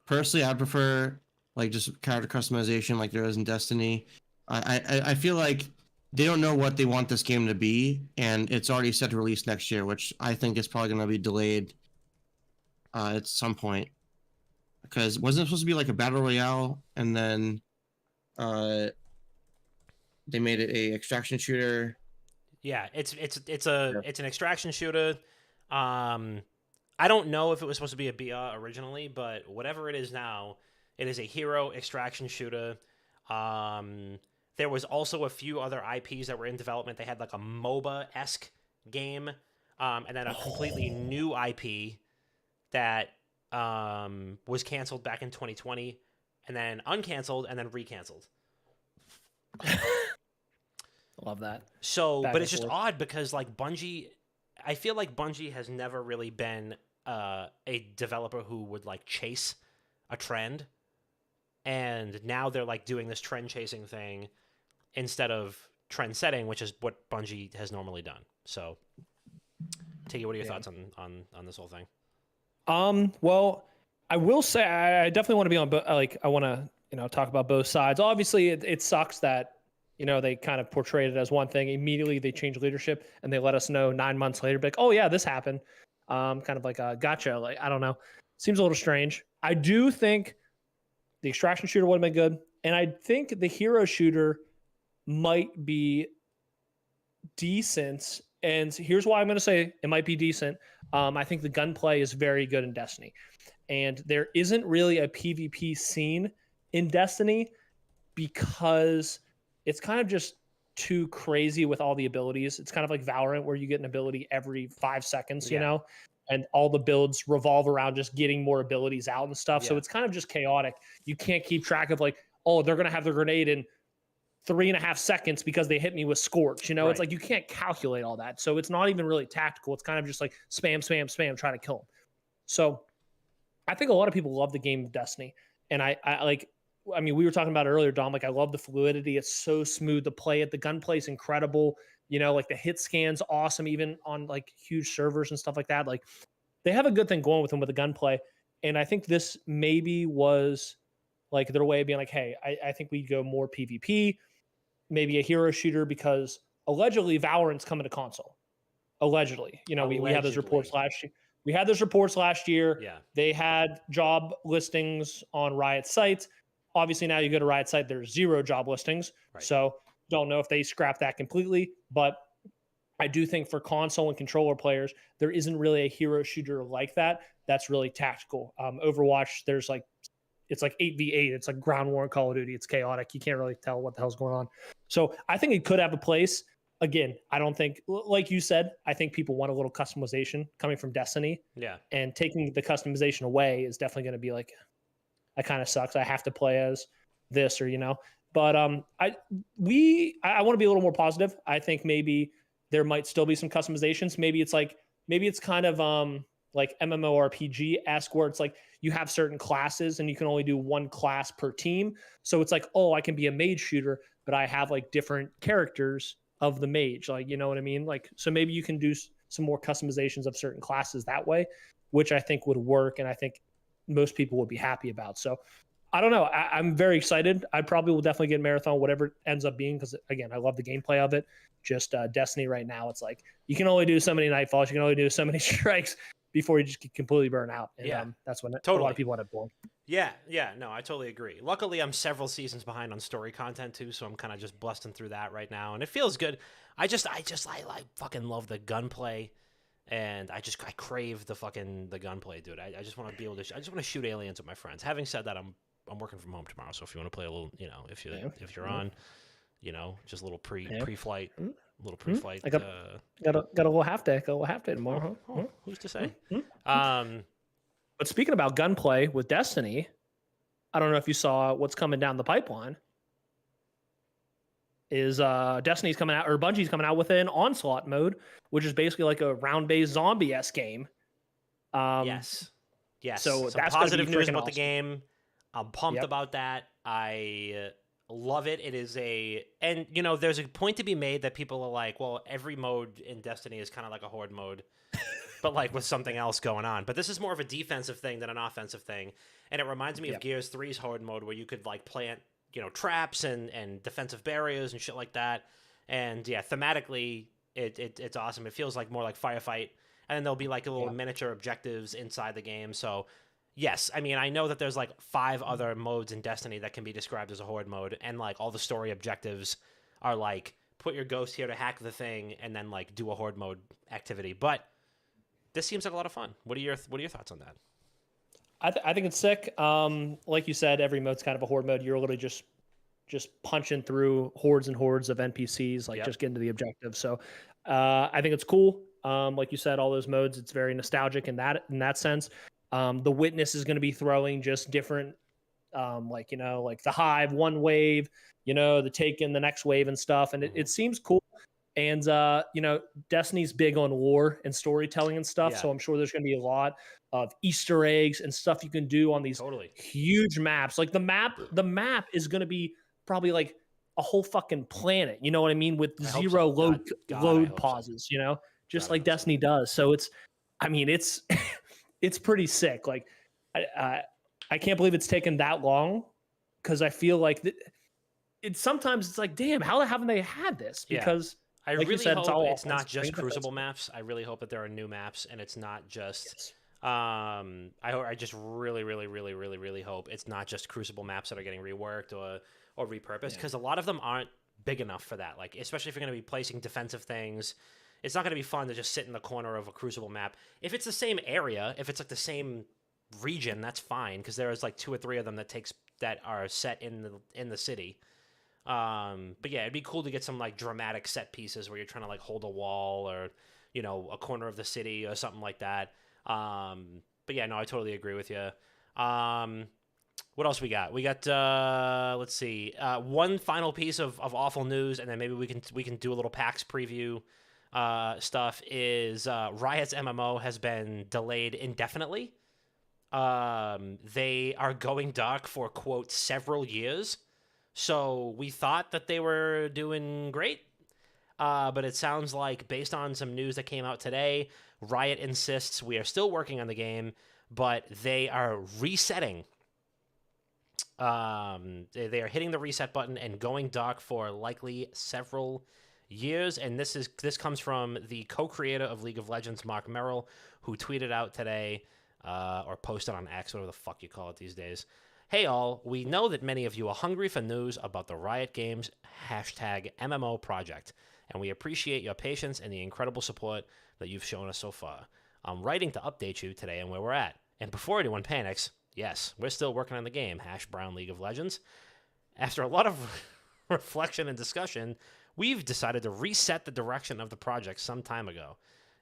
C: personally, I prefer like just character customization like there is in Destiny. I feel like they don't know what they want this game to be, and it's already set to release next year, which I think is probably going to be delayed at some point. Because wasn't it supposed to be like a battle royale, and then they made it a extraction shooter?
A: Yeah, it's an extraction shooter. I don't know if it was supposed to be a BR originally, but whatever it is now, it is a hero extraction shooter. There was also a few other IPs that were in development. They had like a MOBA-esque game, and then a completely new IP that was canceled back in 2020, and then uncanceled, and then recanceled.
B: Love that.
A: So, but it's just odd because like Bungie, I feel like Bungie has never really been a developer who would like chase a trend, and now they're like doing this trend chasing thing instead of trend setting, which is what Bungie has normally done. So, Tiggy, what are your thoughts on this whole thing?
B: Well, I will say I definitely want to be on I want to talk about both sides. Obviously, it sucks that they kind of portrayed it as one thing. Immediately they changed leadership and they let us know 9 months later, like, oh yeah, this happened. Kind of like a gotcha. Like, I don't know. Seems a little strange. I do think the extraction shooter would have been good. And I think the hero shooter might be decent. And here's why I'm going to say it might be decent. I think the gunplay is very good in Destiny. And there isn't really a PvP scene in Destiny because it's kind of just too crazy with all the abilities. It's kind of like Valorant, where you get an ability every 5 seconds, and all the builds revolve around just getting more abilities out and stuff. So it's kind of just chaotic. You can't keep track of like, oh, they're going to have their grenade in 3.5 seconds because they hit me with Scorch. Right. It's like you can't calculate all that. So it's not even really tactical. It's kind of just like spam, trying to kill them. So I think a lot of people love the game of Destiny. And I like I mean, we were talking about it earlier, Dom. Like, I love the fluidity. It's so smooth to play it. The gunplay is incredible. You know, like the hit scan's awesome, even on like huge servers and stuff like that. Like, they have a good thing going with them with the gunplay. And I think this maybe was like their way of being like, hey, I think we go more PvP, maybe a hero shooter, because allegedly Valorant's coming to console. Allegedly, you know, we had those reports last year. We had those reports last year.
A: Yeah.
B: They had job listings on Riot sites. Obviously, now you go to Riot site, there's 0 job listings.
A: Right.
B: So don't know if they scrap that completely, but I do think for console and controller players, there isn't really a hero shooter like that. That's really tactical. Overwatch, there's like, it's like 8v8. It's like ground war in Call of Duty. It's chaotic. You can't really tell what the hell's going on. So I think it could have a place. Again, I don't think, like you said, I think people want a little customization coming from Destiny.
A: Yeah.
B: And taking the customization away is definitely going to be like, that kind of sucks. I have to play as this, or, you know. But I want to be a little more positive. I think maybe there might still be some customizations. Maybe it's kind of like MMORPG-esque, where it's like you have certain classes and you can only do one class per team. So it's like, oh, I can be a mage shooter, but I have like different characters of the mage. Like, you know what I mean? Like, so maybe you can do some more customizations of certain classes that way, which I think would work. And I think most people would be happy about. So I don't know. I'm very excited. I probably will definitely get Marathon, whatever it ends up being, because again, I love the gameplay of it. Just Destiny right now, it's like you can only do so many Nightfalls, you can only do so many strikes before you just get completely burn out. And that's when a lot of people end up doing.
A: Yeah, no, I totally agree. Luckily, I'm several seasons behind on story content too, so I'm kind of just busting through that right now, and it feels good. I like fucking love the gunplay, and I crave the gunplay, dude. I just want to be able to. I just want to shoot aliens with my friends. Having said that, I'm working from home tomorrow, so if you want to play a little, you know, if you're on, you know, just a little pre-flight. Little pre-flight.
B: I got a little half day. Got a little half day tomorrow.
A: Who's to say?
B: But speaking about gunplay with Destiny, I don't know if you saw what's coming down the pipeline. Is Destiny's coming out, or Bungie's coming out with an onslaught mode, which is basically like a round-based zombie-esque game.
A: Yes.
B: So
A: some
B: that's
A: positive news about
B: awesome.
A: the game. I'm pumped about that. I love it. It is and you know, there's a point to be made that people are like, well, every mode in Destiny is kind of like a horde mode, but like with something else going on. But this is more of a defensive thing than an offensive thing. And it reminds me of Gears 3's horde mode, where you could like plant, you know, traps and defensive barriers and shit like that. And yeah, thematically, it's awesome. It feels like more like Firefight. And then there'll be like a little miniature objectives inside the game. So yes, I mean, I know that there's like 5 other modes in Destiny that can be described as a horde mode, and like all the story objectives are like put your ghost here to hack the thing and then like do a horde mode activity. But this seems like a lot of fun. What are your thoughts on that?
B: I think it's sick. Like you said, every mode's kind of a horde mode. You're literally just punching through hordes and hordes of NPCs, like just getting to the objective. So I think it's cool. Like you said, all those modes, it's very nostalgic in that sense. The Witness is going to be throwing just different, like, you know, like the Hive, one wave, you know, the Taken, the next wave and stuff. And it seems cool. And, you know, Destiny's big on lore and storytelling and stuff.
A: Yeah.
B: So I'm sure there's going to be a lot of Easter eggs and stuff you can do on these huge maps. Like the map is going to be probably like a whole fucking planet. You know what I mean? With zero load pauses, you know, just like Destiny does. So it's pretty sick. Like I can't believe it's taken that long, because I feel like sometimes it's like, damn, how haven't they had this? Because
A: I
B: like
A: really
B: said,
A: hope it's not just Crucible maps. I really hope that there are new maps, and it's not just. I just really hope it's not just Crucible maps that are getting reworked or repurposed, because a lot of them aren't big enough for that. Like, especially if you're going to be placing defensive things, it's not going to be fun to just sit in the corner of a Crucible map. If it's the same area, if it's like the same region, that's fine, because there's like 2 or 3 of them that are set in the city. But yeah, it'd be cool to get some like dramatic set pieces where you're trying to like hold a wall, or, you know, a corner of the city or something like that. But yeah, no, I totally agree with you. What else we got? We got let's see, one final piece of awful news, and then maybe we can do a little PAX preview stuff. Is Riot's MMO has been delayed indefinitely. They are going dark for, quote, several years. So we thought that they were doing great. But it sounds like, based on some news that came out today, Riot insists we are still working on the game, but they are resetting. They are hitting the reset button and going dark for likely several years. And this comes from the co-creator of League of Legends, Mark Merrill, who tweeted out today, or posted on X, whatever the fuck you call it these days. Hey all, we know that many of you are hungry for news about the Riot Games #MMO project, and we appreciate your patience and the incredible support that you've shown us so far. I'm writing to update you today on where we're at. And before anyone panics, yes, we're still working on the game, #Brown League of Legends. After a lot of reflection and discussion, we've decided to reset the direction of the project some time ago.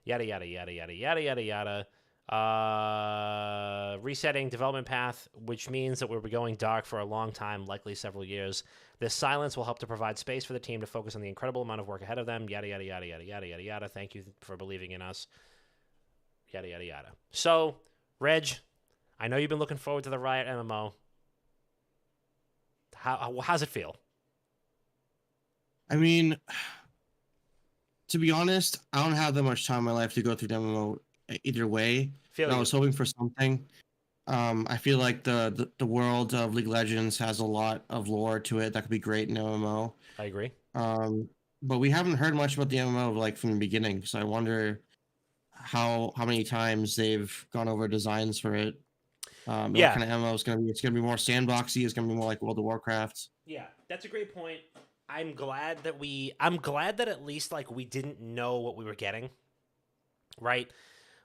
A: Yada, yada, yada, yada, yada, yada, yada. Resetting development path, which means that we'll be going dark for a long time, likely several years. This silence will help to provide space for the team to focus on the incredible amount of work ahead of them. Yada, yada, yada, yada, yada, yada, yada. Thank you for believing in us. Yada, yada, yada. So, Reg, I know you've been looking forward to the Riot MMO. How's it feel?
C: I mean, to be honest, I don't have that much time in my life to go through the MMO either way. I was hoping for something. I feel like the world of League of Legends has a lot of lore to it that could be great in MMO.
A: I agree.
C: But we haven't heard much about the MMO like from the beginning, so I wonder how many times they've gone over designs for it. What kind of MMO is going to be? It's going to be more sandboxy. It's going to be more like World of Warcraft.
A: Yeah, that's a great point. I'm glad that at least like we didn't know what we were getting, right?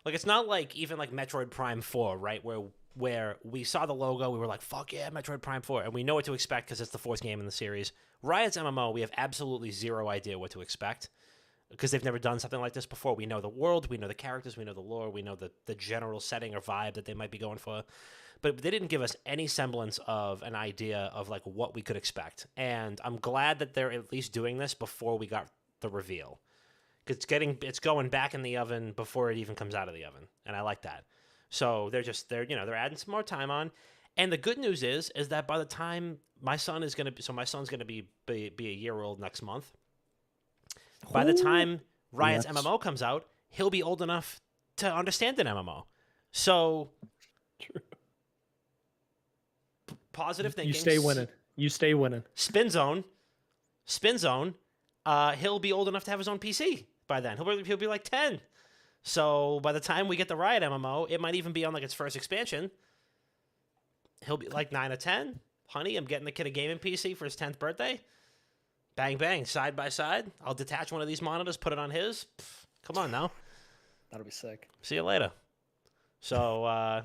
A: Like it's not like even like Metroid Prime 4, right? Where we saw the logo, we were like, fuck yeah, Metroid Prime 4, and we know what to expect because it's the fourth game in the series. Riot's MMO, we have absolutely zero idea what to expect because they've never done something like this before. We know the world, we know the characters, we know the lore, we know the general setting or vibe that they might be going for. But they didn't give us any semblance of an idea of like what we could expect. And I'm glad that they're at least doing this before we got the reveal. It's going back in the oven before it even comes out of the oven. And I like that. So they're adding some more time on. And the good news is that by the time my son's going to be a year old next month. By the time Riot's MMO comes out, he'll be old enough to understand an MMO. So
B: True.
A: Positive thinking.
B: You stay winning.
A: Spin Zone. He'll be old enough to have his own PC by then. He'll be like 10. So by the time we get the Riot MMO, it might even be on like its first expansion. He'll be like 9 or 10. Honey, I'm getting the kid a gaming PC for his 10th birthday. Bang, bang, side by side. I'll detach one of these monitors, put it on his. Come on now.
B: That'll be sick.
A: See you later. So,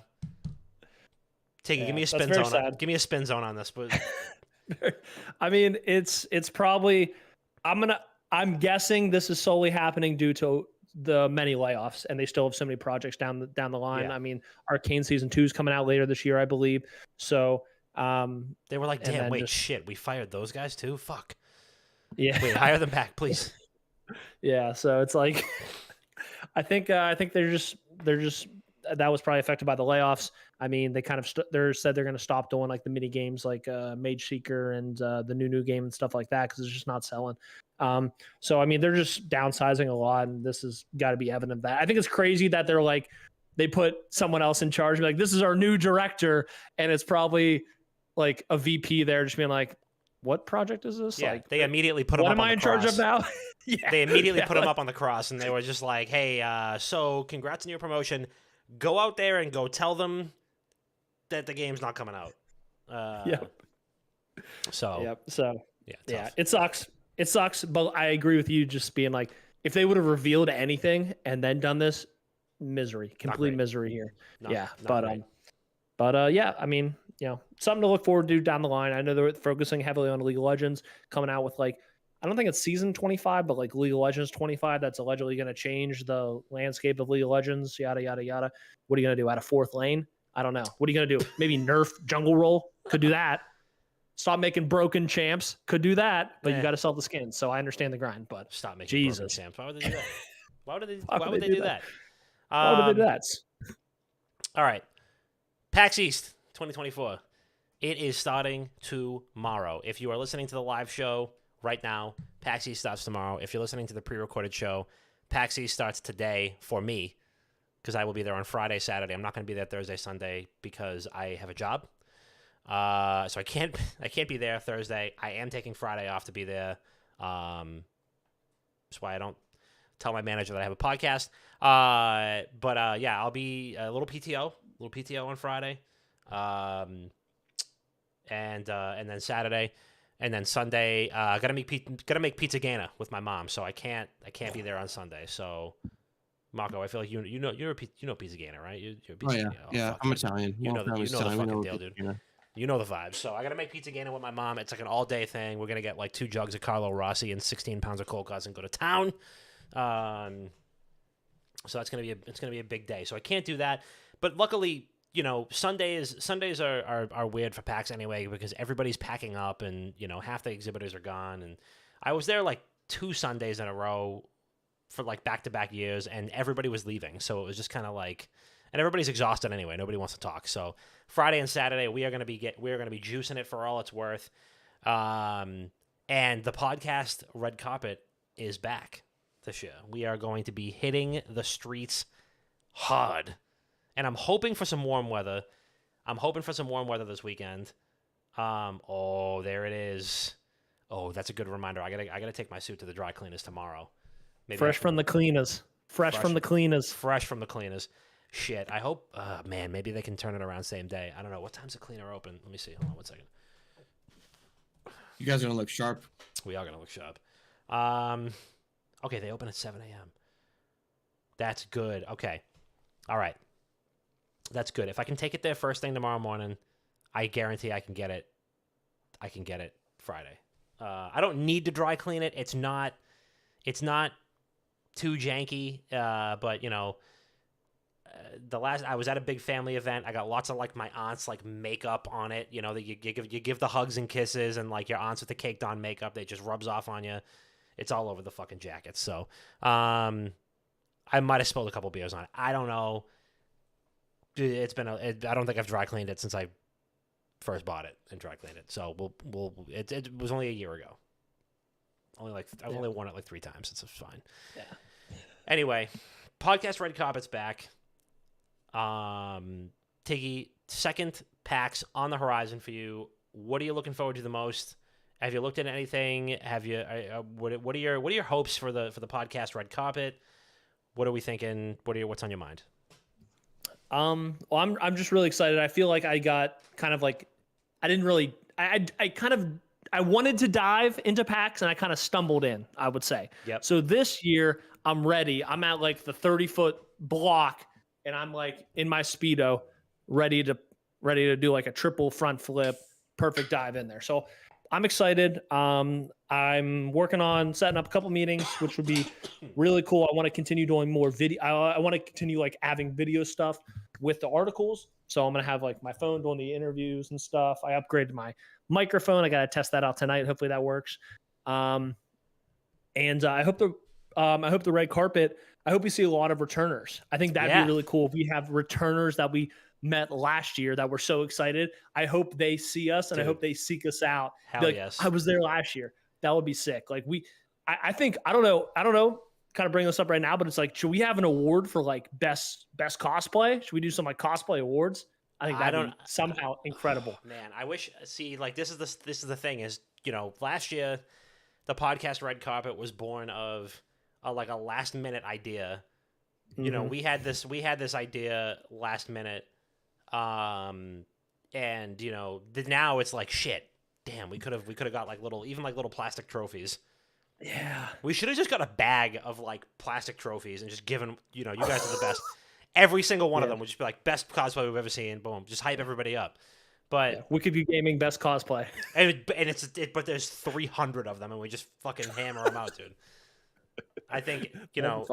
A: give me a spin
B: very
A: zone.
B: sad.
A: Give me a spin zone on this. But
B: I mean, it's probably. I'm guessing this is solely happening due to the many layoffs, and they still have so many projects down the line.
A: Yeah.
B: I mean, Arcane Season 2 is coming out later this year, I believe. So
A: they were like, "Damn, wait,
B: just,
A: shit, we fired those guys too. Fuck.
B: Yeah,
A: wait, hire them back, please."
B: Yeah, so it's like, I think they're just that was probably affected by the layoffs. I mean, they kind of said they're going to stop doing like the mini games like Mage Seeker and the new game and stuff like that because it's just not selling. So I mean, they're just downsizing a lot, and this has got to be evident of that. I think it's crazy that they put someone else in charge, like this is our new director, and it's probably like a VP there just being like, what project is this?
A: Yeah,
B: like
A: they immediately put him up on the cross.
B: What am I in charge of now? Yeah,
A: they immediately put him up on the cross, and they were just like, hey, so congrats on your promotion. Go out there and go tell them that the game's not coming out.
B: Yep.
A: So,
B: yeah, it sucks. It sucks, but I agree with you just being like, if they would have revealed anything and then done this, complete misery here. Yeah, I mean, something to look forward to down the line. I know they're focusing heavily on League of Legends, coming out with like, I don't think it's season 25, but like League of Legends 25, that's allegedly going to change the landscape of League of Legends, yada, yada, yada. What are you going to do? Add a fourth lane? I don't know. What are you going to do? Maybe nerf jungle roll? Could do that. Stop making broken champs. Could do that, but you got to sell the skins. So I understand the grind, but
A: stop making broken champs. Why would they do that? Why would they do that?
B: Why would they do that?
A: All right. PAX East 2024. It is starting tomorrow. If you are listening to the live show right now, PAX East starts tomorrow. If you're listening to the pre-recorded show, PAX East starts today for me because I will be there on Friday, Saturday. I'm not going to be there Thursday, Sunday because I have a job. So I can't be there Thursday. I am taking Friday off to be there. That's why I don't tell my manager that I have a podcast. But yeah, I'll be a little PTO on Friday. And then Saturday, and then Sunday, gotta make Pizza Gana with my mom, so I can't be there on Sunday. So, Marco, I feel like you know Pizza Gana, right? You're a Pizza Gana.
C: Yeah. I'm Italian.
A: You know the
C: Italian.
A: fucking deal, dude. You know the vibes. So I gotta make Pizza Gana with my mom. It's like an all day thing. We're gonna get like 2 jugs of Carlo Rossi and 16 pounds of cold cuts and go to town. So it's gonna be a big day. So I can't do that, but luckily, you know, Sundays are weird for PAX anyway because everybody's packing up and, you know, half the exhibitors are gone. And I was there like 2 Sundays in a row for like back-to-back years and everybody was leaving. So it was just kind of like, and everybody's exhausted anyway. Nobody wants to talk. So Friday and Saturday, we are going to be juicing it for all it's worth. And the podcast Red Carpet is back this year. We are going to be hitting the streets hard. And I'm hoping for some warm weather. This weekend. Oh, there it is. Oh, that's a good reminder. I gotta take my suit to the dry cleaners tomorrow. Maybe
B: Fresh from the cleaners. Fresh from the cleaners. Shit. I hope. Man, maybe they can turn it around same day. I don't know. What time's the cleaner open? Let me see. Hold on 1 second.
C: You guys are gonna look sharp.
A: We are gonna look sharp. Okay, they open at 7 a.m. That's good. Okay. All right. That's good. If I can take it there first thing tomorrow morning, I guarantee I can get it. Friday. I don't need to dry clean it. It's not too janky. But you know, I was at a big family event. I got lots of like my aunt's like makeup on it. You know, that you give the hugs and kisses, and like your aunts with the caked on makeup, they just rubs off on you. It's all over the fucking jacket. So, I might have spilled a couple beers on it. I don't know. I don't think I've dry cleaned it since I first bought it and dry cleaned it. So it was only a year ago. I've only worn it like 3 times. It's fine.
B: Yeah.
A: Anyway, podcast Red Carpet's back. Tiggy, second PAX on the horizon for you. What are you looking forward to the most? Have you looked at anything? Have you? What are your hopes for the podcast Red Carpet? What are we thinking? What's on your mind?
B: Well, I'm just really excited. I feel like I got kind of like, I didn't really, I wanted to dive into PAX and I kind of stumbled in, I would say.
A: Yep.
B: So this year I'm ready. I'm at like the 30-foot block and I'm like in my Speedo, ready to do like a triple front flip, perfect dive in there. So I'm excited. I'm working on setting up a couple meetings, which would be really cool. I want to continue doing more video. I want to continue like having video stuff with the articles. So I'm going to have like my phone doing the interviews and stuff. I upgraded my microphone. I got to test that out tonight. Hopefully that works. And I hope the Red Carpet, I hope we see a lot of returners. I think that'd be really cool. If we have returners that we met last year that were so excited. I hope they see us and I hope they seek us out.
A: Hell yes.
B: I was there last year. That would be sick. Like I think, I don't know, kind of bring this up right now, but it's like, should we have an award for like best cosplay? Should we do some like cosplay awards? I think that'd be somehow incredible.
A: Man, I wish, like this is the thing is, you know, last year the podcast Red Carpet was born of like a last minute idea. You know, we had this idea last minute. And you know, now it's like shit. Damn, we could have got like little plastic trophies.
B: Yeah.
A: We should have just got a bag of like plastic trophies and just given, you know, you guys are the best. Every single one of them would just be like best cosplay we've ever seen. Boom, just hype everybody up. But
B: Wicked View Gaming best cosplay.
A: But there's 300 of them, and we just fucking hammer them out, dude. I think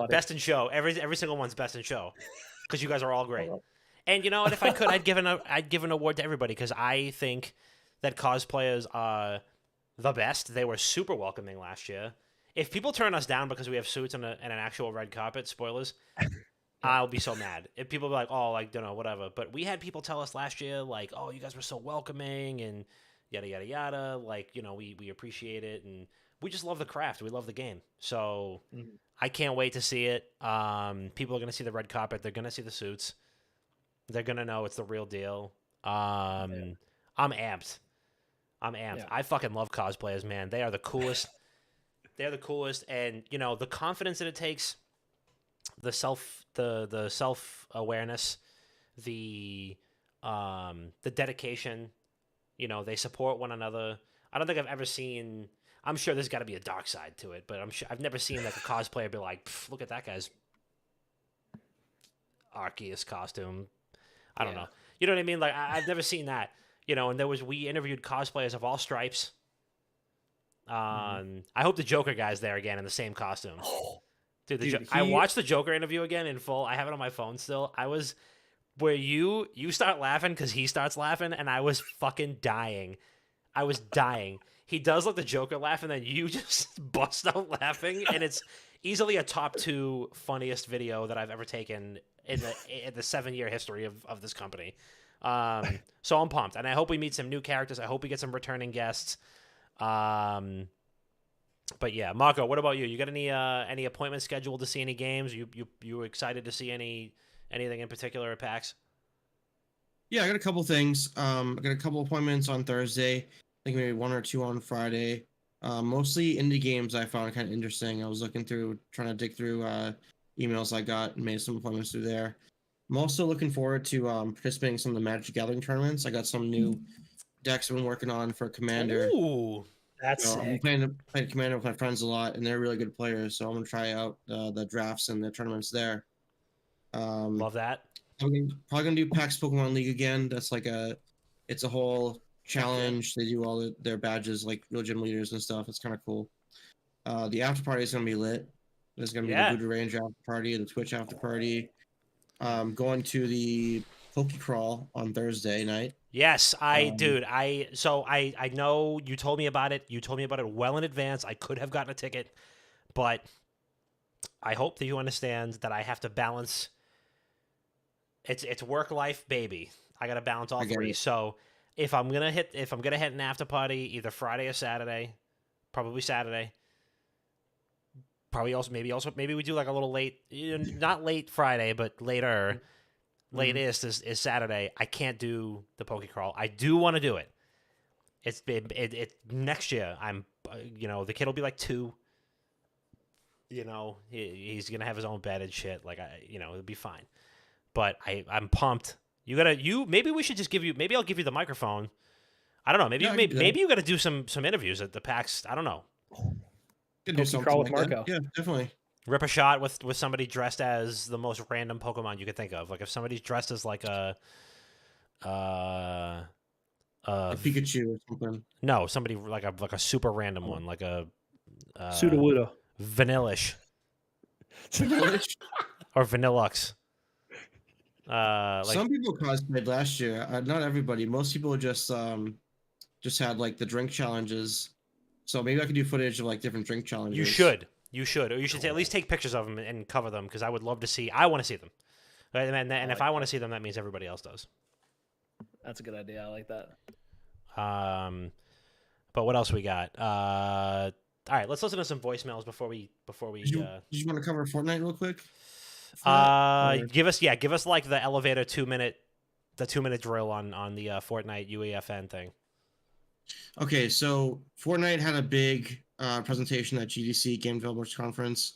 A: best in show. Every single one's best in show because you guys are all great. And you know what? If I could, I'd give an award to everybody because I think that cosplayers are the best. They were super welcoming last year. If people turn us down because we have suits and an actual red carpet, spoilers, I'll be so mad if people be like, oh, like, don't know, whatever. But we had people tell us last year, like, oh, you guys were so welcoming and yada yada yada. Like, we appreciate it, and we just love the craft. We love the game. So I can't wait to see it. People are gonna see the red carpet. They're gonna see the suits. They're gonna know it's the real deal. I'm amped.
B: Yeah.
A: I fucking love cosplayers, man. They are the coolest. They're the coolest, and the confidence that it takes, the self awareness, the dedication. They support one another. I don't think I've ever seen. I'm sure there's got to be a dark side to it, but I've never seen like a cosplayer be like, look at that guy's Arceus costume. I don't know. You know what I mean? Like I've never seen that. And we interviewed cosplayers of all stripes. I hope the Joker guy's there again in the same costume. Dude, I watched the Joker interview again in full. I have it on my phone still. I was where you start laughing because he starts laughing, and I was fucking dying. I was dying. He does like the Joker laugh, and then you just bust out laughing, and it's easily a top 2 funniest video that I've ever taken in the 7-year history of this company. So I'm pumped, and I hope we meet some new characters. I hope we get some returning guests. But yeah, Marco, what about you? You got any appointments scheduled to see any games? You excited to see anything in particular at PAX?
C: Yeah, I got a couple things. I got a couple appointments on Thursday. I think maybe 1 or 2 on Friday. Mostly indie games I found kind of interesting. I was trying to dig through emails I got and made some appointments through there. I'm also looking forward to participating in some of the Magic Gathering tournaments. I got some new decks I've been working on for Commander.
B: Ooh, that's
C: I'm playing Commander with my friends a lot, and they're really good players. So I'm gonna try out the drafts and the tournaments there.
A: Love that.
C: I'm probably gonna do PAX Pokemon League again. That's it's a whole challenge. They do all their badges, like real gym leaders and stuff. It's kind of cool. The after party is gonna be lit. There's gonna be the Voodoo Ranger after party, the Twitch after party. Going to the Poke Crawl on Thursday night.
A: Yes, I know you told me about it. You told me about it well in advance. I could have gotten a ticket, but I hope that you understand that I have to balance. It's work life, baby. I got to balance all 3. So if I'm gonna hit an after party, either Friday or Saturday, probably Saturday. Maybe we do like a little late, not late Friday, but later. Latest is Saturday. I can't do the Poke Crawl. I do want to do it. It's next year. I'm the kid will be like 2. He's gonna have his own bed and shit. Like it'll be fine. But I'm pumped. Maybe we should just maybe I'll give you the microphone. I don't know. Maybe you got to do some interviews at the PAX. I don't know.
B: Poke Crawl with Marco.
C: Yeah, definitely.
A: Rip a shot with somebody dressed as the most random Pokemon you could think of. Like if somebody's dressed as like a
C: Pikachu or something.
A: No, somebody like a super random one, like a
B: Sudowoodo.
A: Vanillish. Or Vanillux.
C: Some people cosplayed last year. Not everybody. Most people just had like the drink challenges. So maybe I could do footage of like different drink challenges.
A: You should, or you should at least take pictures of them and cover them because I would love to see. I want to see them, right? And if I want to see them, that means everybody else does.
B: That's a good idea. I like that.
A: But what else we got? All right, let's listen to some voicemails before we.
C: Did you want to cover Fortnite real quick?
A: Give us like the elevator 2-minute drill on the Fortnite UEFN thing.
C: Okay, so Fortnite had a big presentation at GDC Game Developers Conference.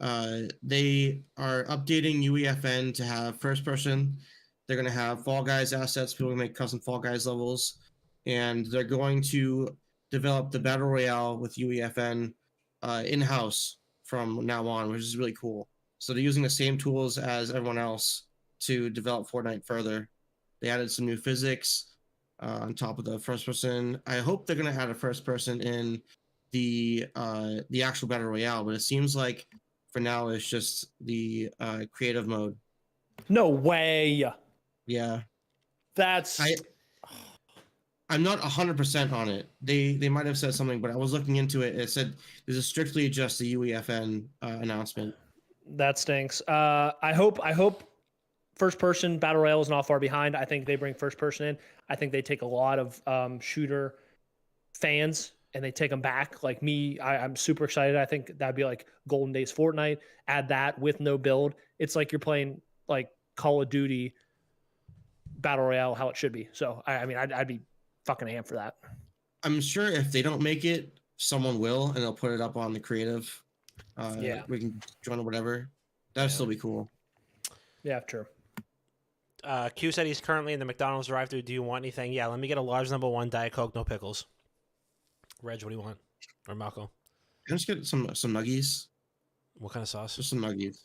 C: They are updating UEFN to have first person. They're going to have Fall Guys assets. People can make custom Fall Guys levels, and they're going to develop the Battle Royale with UEFN in-house from now on, which is really cool. So they're using the same tools as everyone else to develop Fortnite further. They added some new physics on top of the first person. I hope they're going to add a first person in the actual Battle Royale, but it seems like for now it's just the creative mode.
B: No way.
C: Yeah.
B: I'm
C: not 100% on it. They might have said something, but I was looking into it. It said this is strictly just a UEFN announcement.
B: That stinks. I hope first person battle royale is not far behind. I think they bring first person in. I think they take a lot of shooter fans and they take them back. Like me, I'm super excited. I think that'd be like Golden Days Fortnite. Add that with no build. It's like you're playing like Call of Duty battle royale how it should be. So I mean, I'd be fucking amped for that.
C: I'm sure if they don't make it, someone will, and they'll put it up on the creative.
B: Yeah.
C: We can join or whatever. That'd still be cool.
B: Yeah, true.
A: Q said he's currently in the McDonald's drive-thru. Do you want anything? Yeah, let me get a large number 1 Diet Coke, no pickles. Reg, what do you want? Or Malco?
C: Can I just get some nuggies?
A: What kind of sauce?
C: Just some nuggies.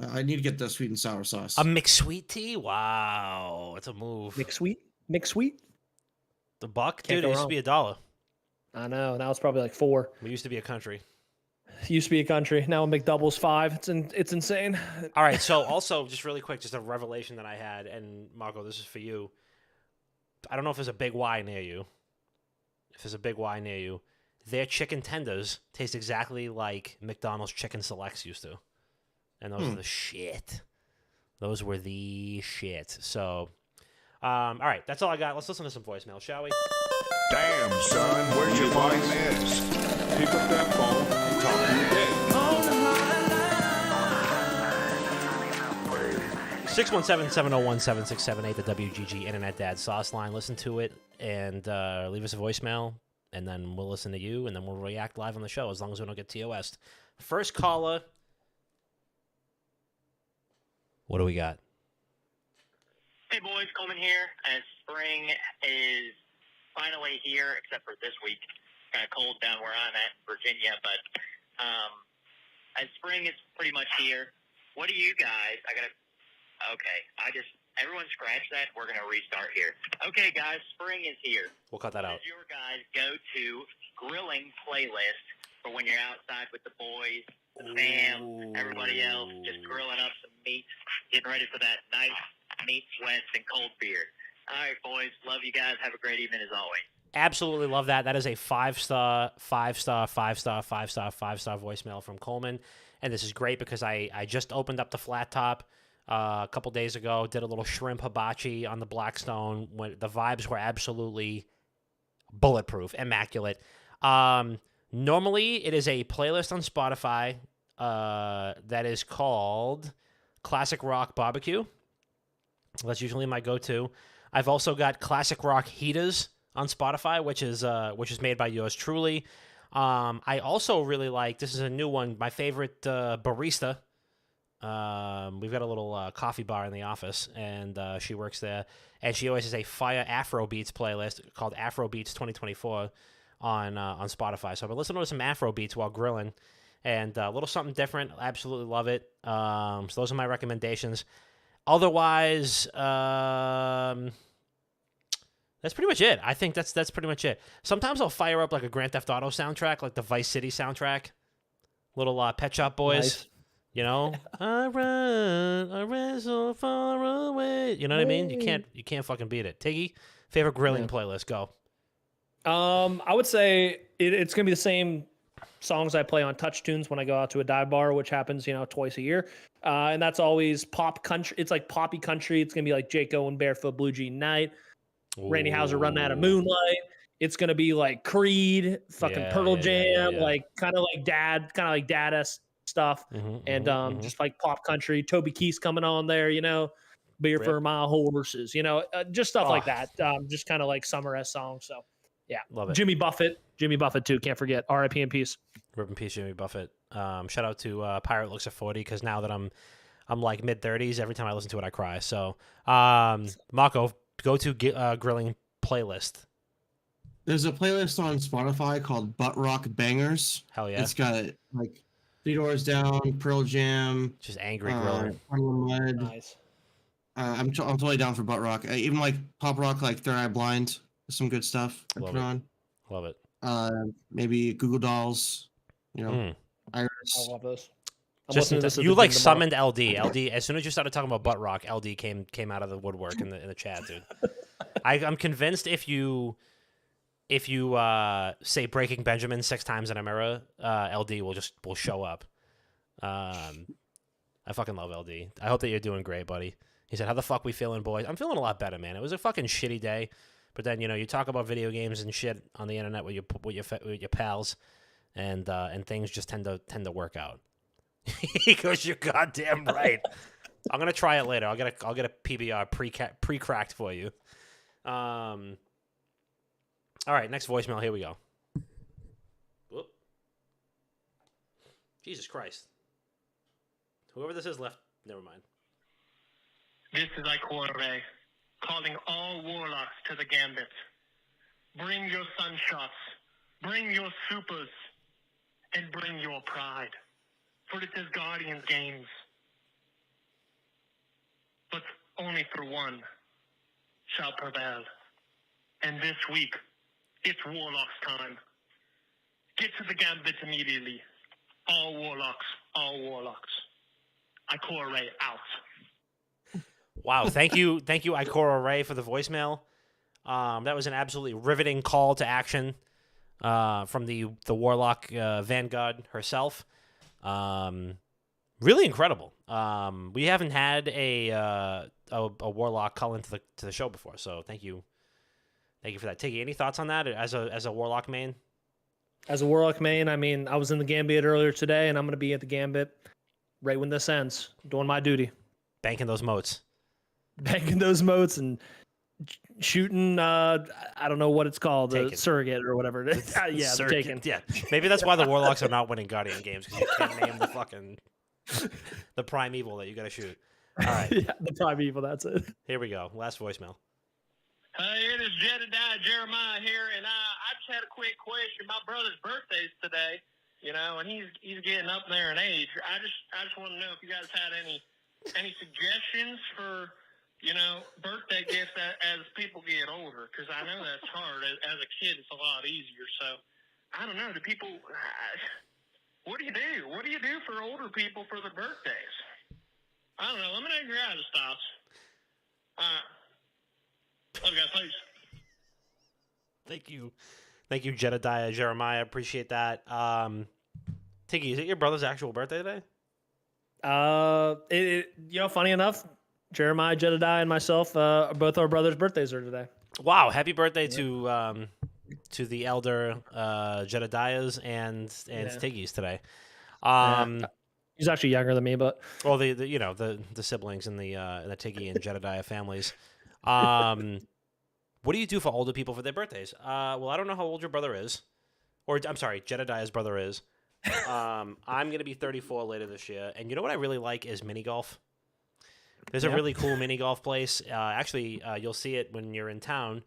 C: I need to get the sweet and sour sauce.
A: A McSweet tea? Wow, it's a move.
B: McSweet.
A: The buck,
B: Can't
A: dude.
B: go
A: It used
B: wrong.
A: to be $1.
B: I know. Now it's probably like 4.
A: We used to be a country.
B: Used to be a country. Now McDouble's 5. It's insane.
A: All right. So also, just really quick, just a revelation that I had, and Marco, this is for you. I don't know if there's a Big Y near you. If there's a Big Y near you, their chicken tenders taste exactly like McDonald's chicken selects used to, and those are the shit. Those were the shit. So, all right, that's all I got. Let's listen to some voicemail, shall we?
D: Damn, son, where'd you find this?
E: Pick up that phone and talk to your daddy.
A: 617-701-7678, the WGG Internet Dad Sauce Line. Listen to it and leave us a voicemail, and then we'll listen to you, and then we'll react live on the show as long as we don't get TOS. First caller. What do we got?
F: Hey boys, Coleman here. Spring is finally here, except for this week. Kind of cold down where I'm at in Virginia, but spring is pretty much here. What do you guys? Everyone scratch that. We're gonna restart here. Okay, guys, spring is here.
A: We'll cut that out.
F: What is your guys' go-to grilling playlist for when you're outside with the boys, the fam, everybody else, just grilling up some meat, getting ready for that nice meat sweats and cold beer. All right, boys. Love you guys. Have a great evening as always.
A: Absolutely love that. That is a 5-star voicemail from Coleman. And this is great because I just opened up the flat top a couple days ago, did a little shrimp hibachi on the Blackstone. When the vibes were absolutely bulletproof, immaculate. Normally, it is a playlist on Spotify that is called Classic Rock Barbecue. That's usually my go-to. I've also got Classic Rock Heaters on Spotify, which is made by yours truly. I also really like, this is a new one, my favorite barista. We've got a little coffee bar in the office, and she works there, and she always has a fire Afrobeats playlist called Afrobeats 2024 on Spotify. So I've been listening to some Afrobeats while grilling, and a little something different. Absolutely love it. So those are my recommendations. Otherwise, that's pretty much it. I think that's pretty much it. Sometimes I'll fire up like a Grand Theft Auto soundtrack, like the Vice City soundtrack. Little Pet Shop Boys.
B: Nice.
A: You know, I ran so far away. You know what I mean? You can't fucking beat it. Tiggy, favorite grilling playlist, go.
B: I would say it's gonna be the same songs I play on Touch Tunes when I go out to a dive bar, which happens, twice a year. And that's always pop country. It's like poppy country. It's gonna be like Jake Owen, Barefoot Blue Jean Night, Randy Houser, Run That of Moonlight. It's gonna be like Creed, fucking Pearl Jam, like kind of like dad-esque stuff, and just like pop country. Toby Keith's coming on there, Beer for My Horses, just stuff like that. Just kind of like summer-esque songs. So yeah,
A: love it.
B: Jimmy Buffett too. Can't forget. R.I.P. in peace.
A: Rip in peace, Jimmy Buffett. Shout out to Pirate Looks at 40, because now that I'm like mid-30s, every time I listen to it, I cry. So, Marco, go to grilling playlist.
C: There's a playlist on Spotify called Butt Rock Bangers.
A: Hell yeah.
C: It's got like Three Doors Down, Pearl Jam,
A: Just angry grilling.
C: Mud.
B: Nice.
C: I'm totally down for butt rock. Even like pop rock, like Third Eye Blind. Some good stuff. I
A: Love
C: put
A: it.
C: on.
A: Love it.
C: Maybe Google Dolls.
A: Mm.
B: I
C: Iris.
B: love this.
A: Just
B: this at
A: you
B: the
A: like
B: gym tomorrow.
A: summoned LD. LD, as soon as you started talking about butt rock, LD came out of the woodwork in the chat, dude. I'm convinced if you say Breaking Benjamin 6 times in a mirror, LD will show up. I fucking love LD. I hope that you're doing great, buddy. He said, how the fuck we feeling, boys? I'm feeling a lot better, man. It was a fucking shitty day. But then, you talk about video games and shit on the internet with your pals, and things just tend to work out. He goes, you're goddamn right. I'm gonna try it later. I'll get a PBR pre-cracked for you. All right, next voicemail. Here we go. Whoop. Jesus Christ. Whoever this is left. Never mind.
G: This is Icorre, calling all warlocks to the gambit. Bring your sunshots, bring your supers, and bring your pride. For it is Guardians games. But only for one shall prevail. And this week, it's Warlocks time. Get to the gambit immediately. All Warlocks, all Warlocks. Icorre out.
A: Wow, thank you, Ikora Ray, for the voicemail. That was an absolutely riveting call to action from the Warlock Vanguard herself. Really incredible. We haven't had a Warlock call into the show before, so thank you for that. Tiggy, any thoughts on that as a Warlock main?
B: As a Warlock main, I mean, I was in the Gambit earlier today, and I'm going to be at the Gambit right when this ends, doing my duty.
A: Banking those moats.
B: Banking those moats and shooting, I don't know what it's called, the surrogate or whatever it is. Yeah,
A: Surrogate.
B: taken.
A: Yeah, maybe that's why the Warlocks are not winning Guardian games, because you can't name the fucking the primeval that you got to shoot. All right.
B: Yeah, the primeval, that's it.
A: Here we go. Last voicemail.
G: Hey, it is Jedediah Jeremiah here, and I just had a quick question. My brother's birthday's today, and he's getting up there in age. I just want to know if you guys had any suggestions for, birthday gifts as people get older, because I know that's hard. As a kid, it's a lot easier. So I don't know. Do people? What do you do? What do you do for older people for their birthdays? I don't know. Let me know your guys' thoughts. Love you guys. Thanks.
A: Thank you, Jedediah Jeremiah. Appreciate that. Tiggy, is it your brother's actual birthday today?
B: Funny enough, Jeremiah, Jedediah, and myself, both our brothers' birthdays are today.
A: Wow! Happy birthday to the elder Jedediahs and Tiggy's today.
B: He's actually younger than me, but
A: well, the siblings in the Tiggy and Jedediah families. What do you do for older people for their birthdays? Well, I don't know how old your brother is, or I'm sorry, Jedediah's brother is. I'm gonna be 34 later this year, and you know what I really like is mini golf. There's a really cool mini golf place. Actually, you'll see it when you're in town.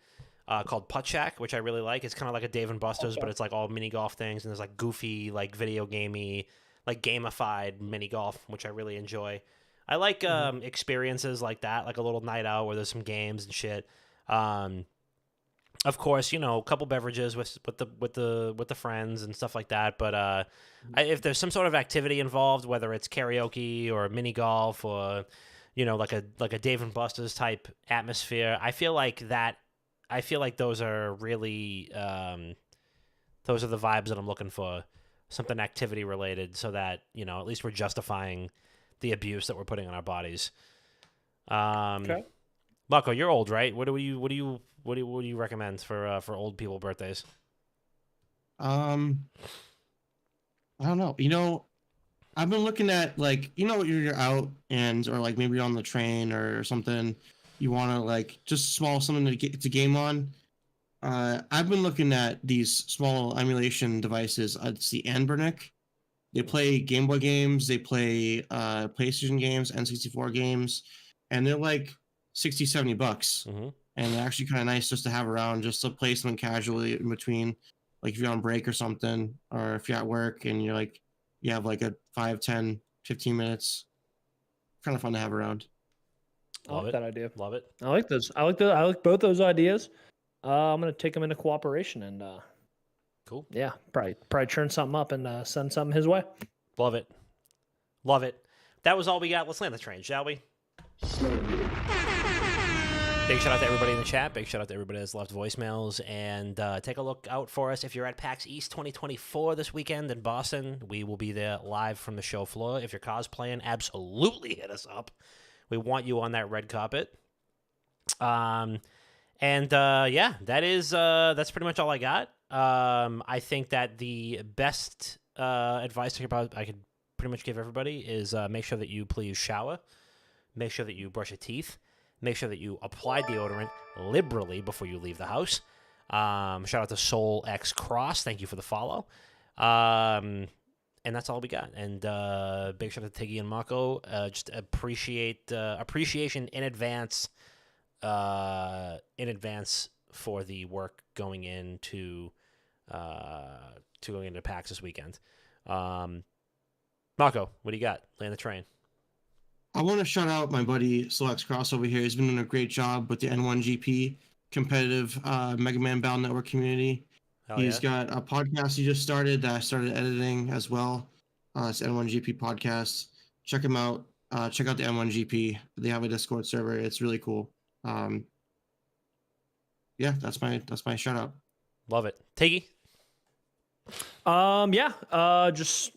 A: Called Putt Shack, which I really like. It's kind of like a Dave and Buster's, but it's like all mini golf things, and there's like goofy, like video gamey, like gamified mini golf, which I really enjoy. I like experiences like that, like a little night out where there's some games and shit. Of course, a couple beverages with the friends and stuff like that. But if there's some sort of activity involved, whether it's karaoke or mini golf or like a Dave and Buster's type atmosphere, I feel like those are really those are the vibes that I'm looking for. Something activity related, so that at least we're justifying the abuse that we're putting on our bodies. Okay. Marco, you're old, right? What do you recommend for old people birthdays?
C: I don't know. I've been looking at you're out or like maybe you're on the train or something. You want to like just something to get to game on. I've been looking at these small emulation devices. It's the Anbernic. They play Game Boy games. They play PlayStation games, N64 games, and they're like $60-$70.
A: Mm-hmm.
C: And they're actually kind of nice just to have around, just to play something casually in between, like if you're on break or something, or if you're at work and you have like a 5, 10, 15 minutes. Kind of fun to have around.
B: I like that idea.
A: Love it.
B: I like those. I like both those ideas. I'm gonna take them into cooperation and
A: cool.
B: Yeah, probably churn something up and send something his way.
A: Love it. That was all we got. Let's land the train, shall we? Big shout out to everybody in the chat. Big shout out to everybody that's left voicemails. And take a look out for us if you're at PAX East 2024 this weekend in Boston. We will be there live from the show floor. If you're cosplaying, absolutely hit us up. We want you on that red carpet. Yeah, that's pretty much all I got. I think that the best advice I could pretty much give everybody is make sure that you please shower. Make sure that you brush your teeth. Make sure that you apply deodorant liberally before you leave the house. Shout out to Soul X Cross. Thank you for the follow. And that's all we got. And big shout out to Tiggy and Mako. Just appreciation in advance. For the work going into PAX this weekend. Mako, what do you got? Land the train.
C: I want to shout out my buddy Soul X Cross over here. He's been doing a great job with the N1GP competitive Mega Man Battle Network community. He's got a podcast he just started that I started editing as well. It's N1GP podcast. Check him out. Check out the N1GP. They have a Discord server. It's really cool. Yeah, that's my shout out.
A: Love it. Tiggy?
B: Just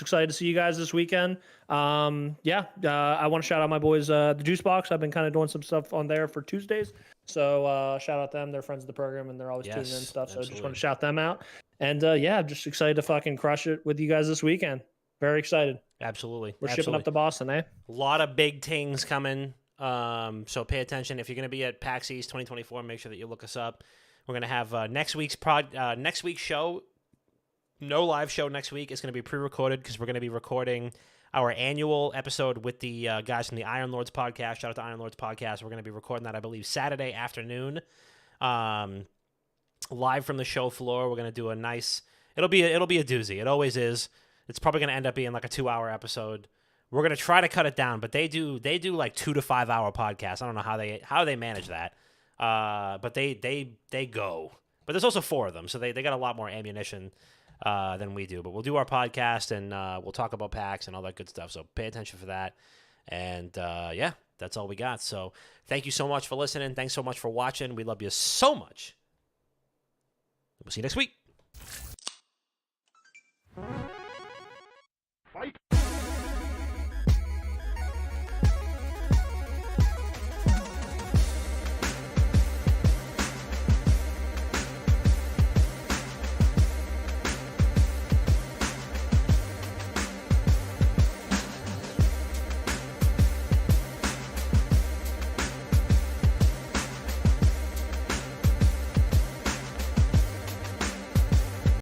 B: excited to see you guys this weekend. I want to shout out my boys, the Juice Box. I've been kind of doing some stuff on there for Tuesdays. So shout out them. They're friends of the program and they're always tuning in and stuff. So I just want to shout them out. And just excited to fucking crush it with you guys this weekend. Very excited.
A: Absolutely.
B: We're shipping up to Boston, eh?
A: A lot of big things coming. So pay attention. If you're going to be at PAX East 2024, make sure that you look us up. We're going to have next week's show. No live show next week. It's going to be pre-recorded because we're going to be recording our annual episode with the guys from the Iron Lords podcast. Shout out to Iron Lords podcast. We're going to be recording that, I believe, Saturday afternoon, live from the show floor. We're going to do a nice. It'll be a doozy. It always is. It's probably going to end up being like a 2-hour episode. We're going to try to cut it down, but they do like 2 to 5 hour podcasts. I don't know how they manage that. But they go. But there's also 4 of them, so they got a lot more ammunition than we do. But we'll do our podcast and we'll talk about PAX and all that good stuff. So pay attention for that. And that's all we got. So thank you so much for listening. Thanks so much for watching. We love you so much. We'll see you next week.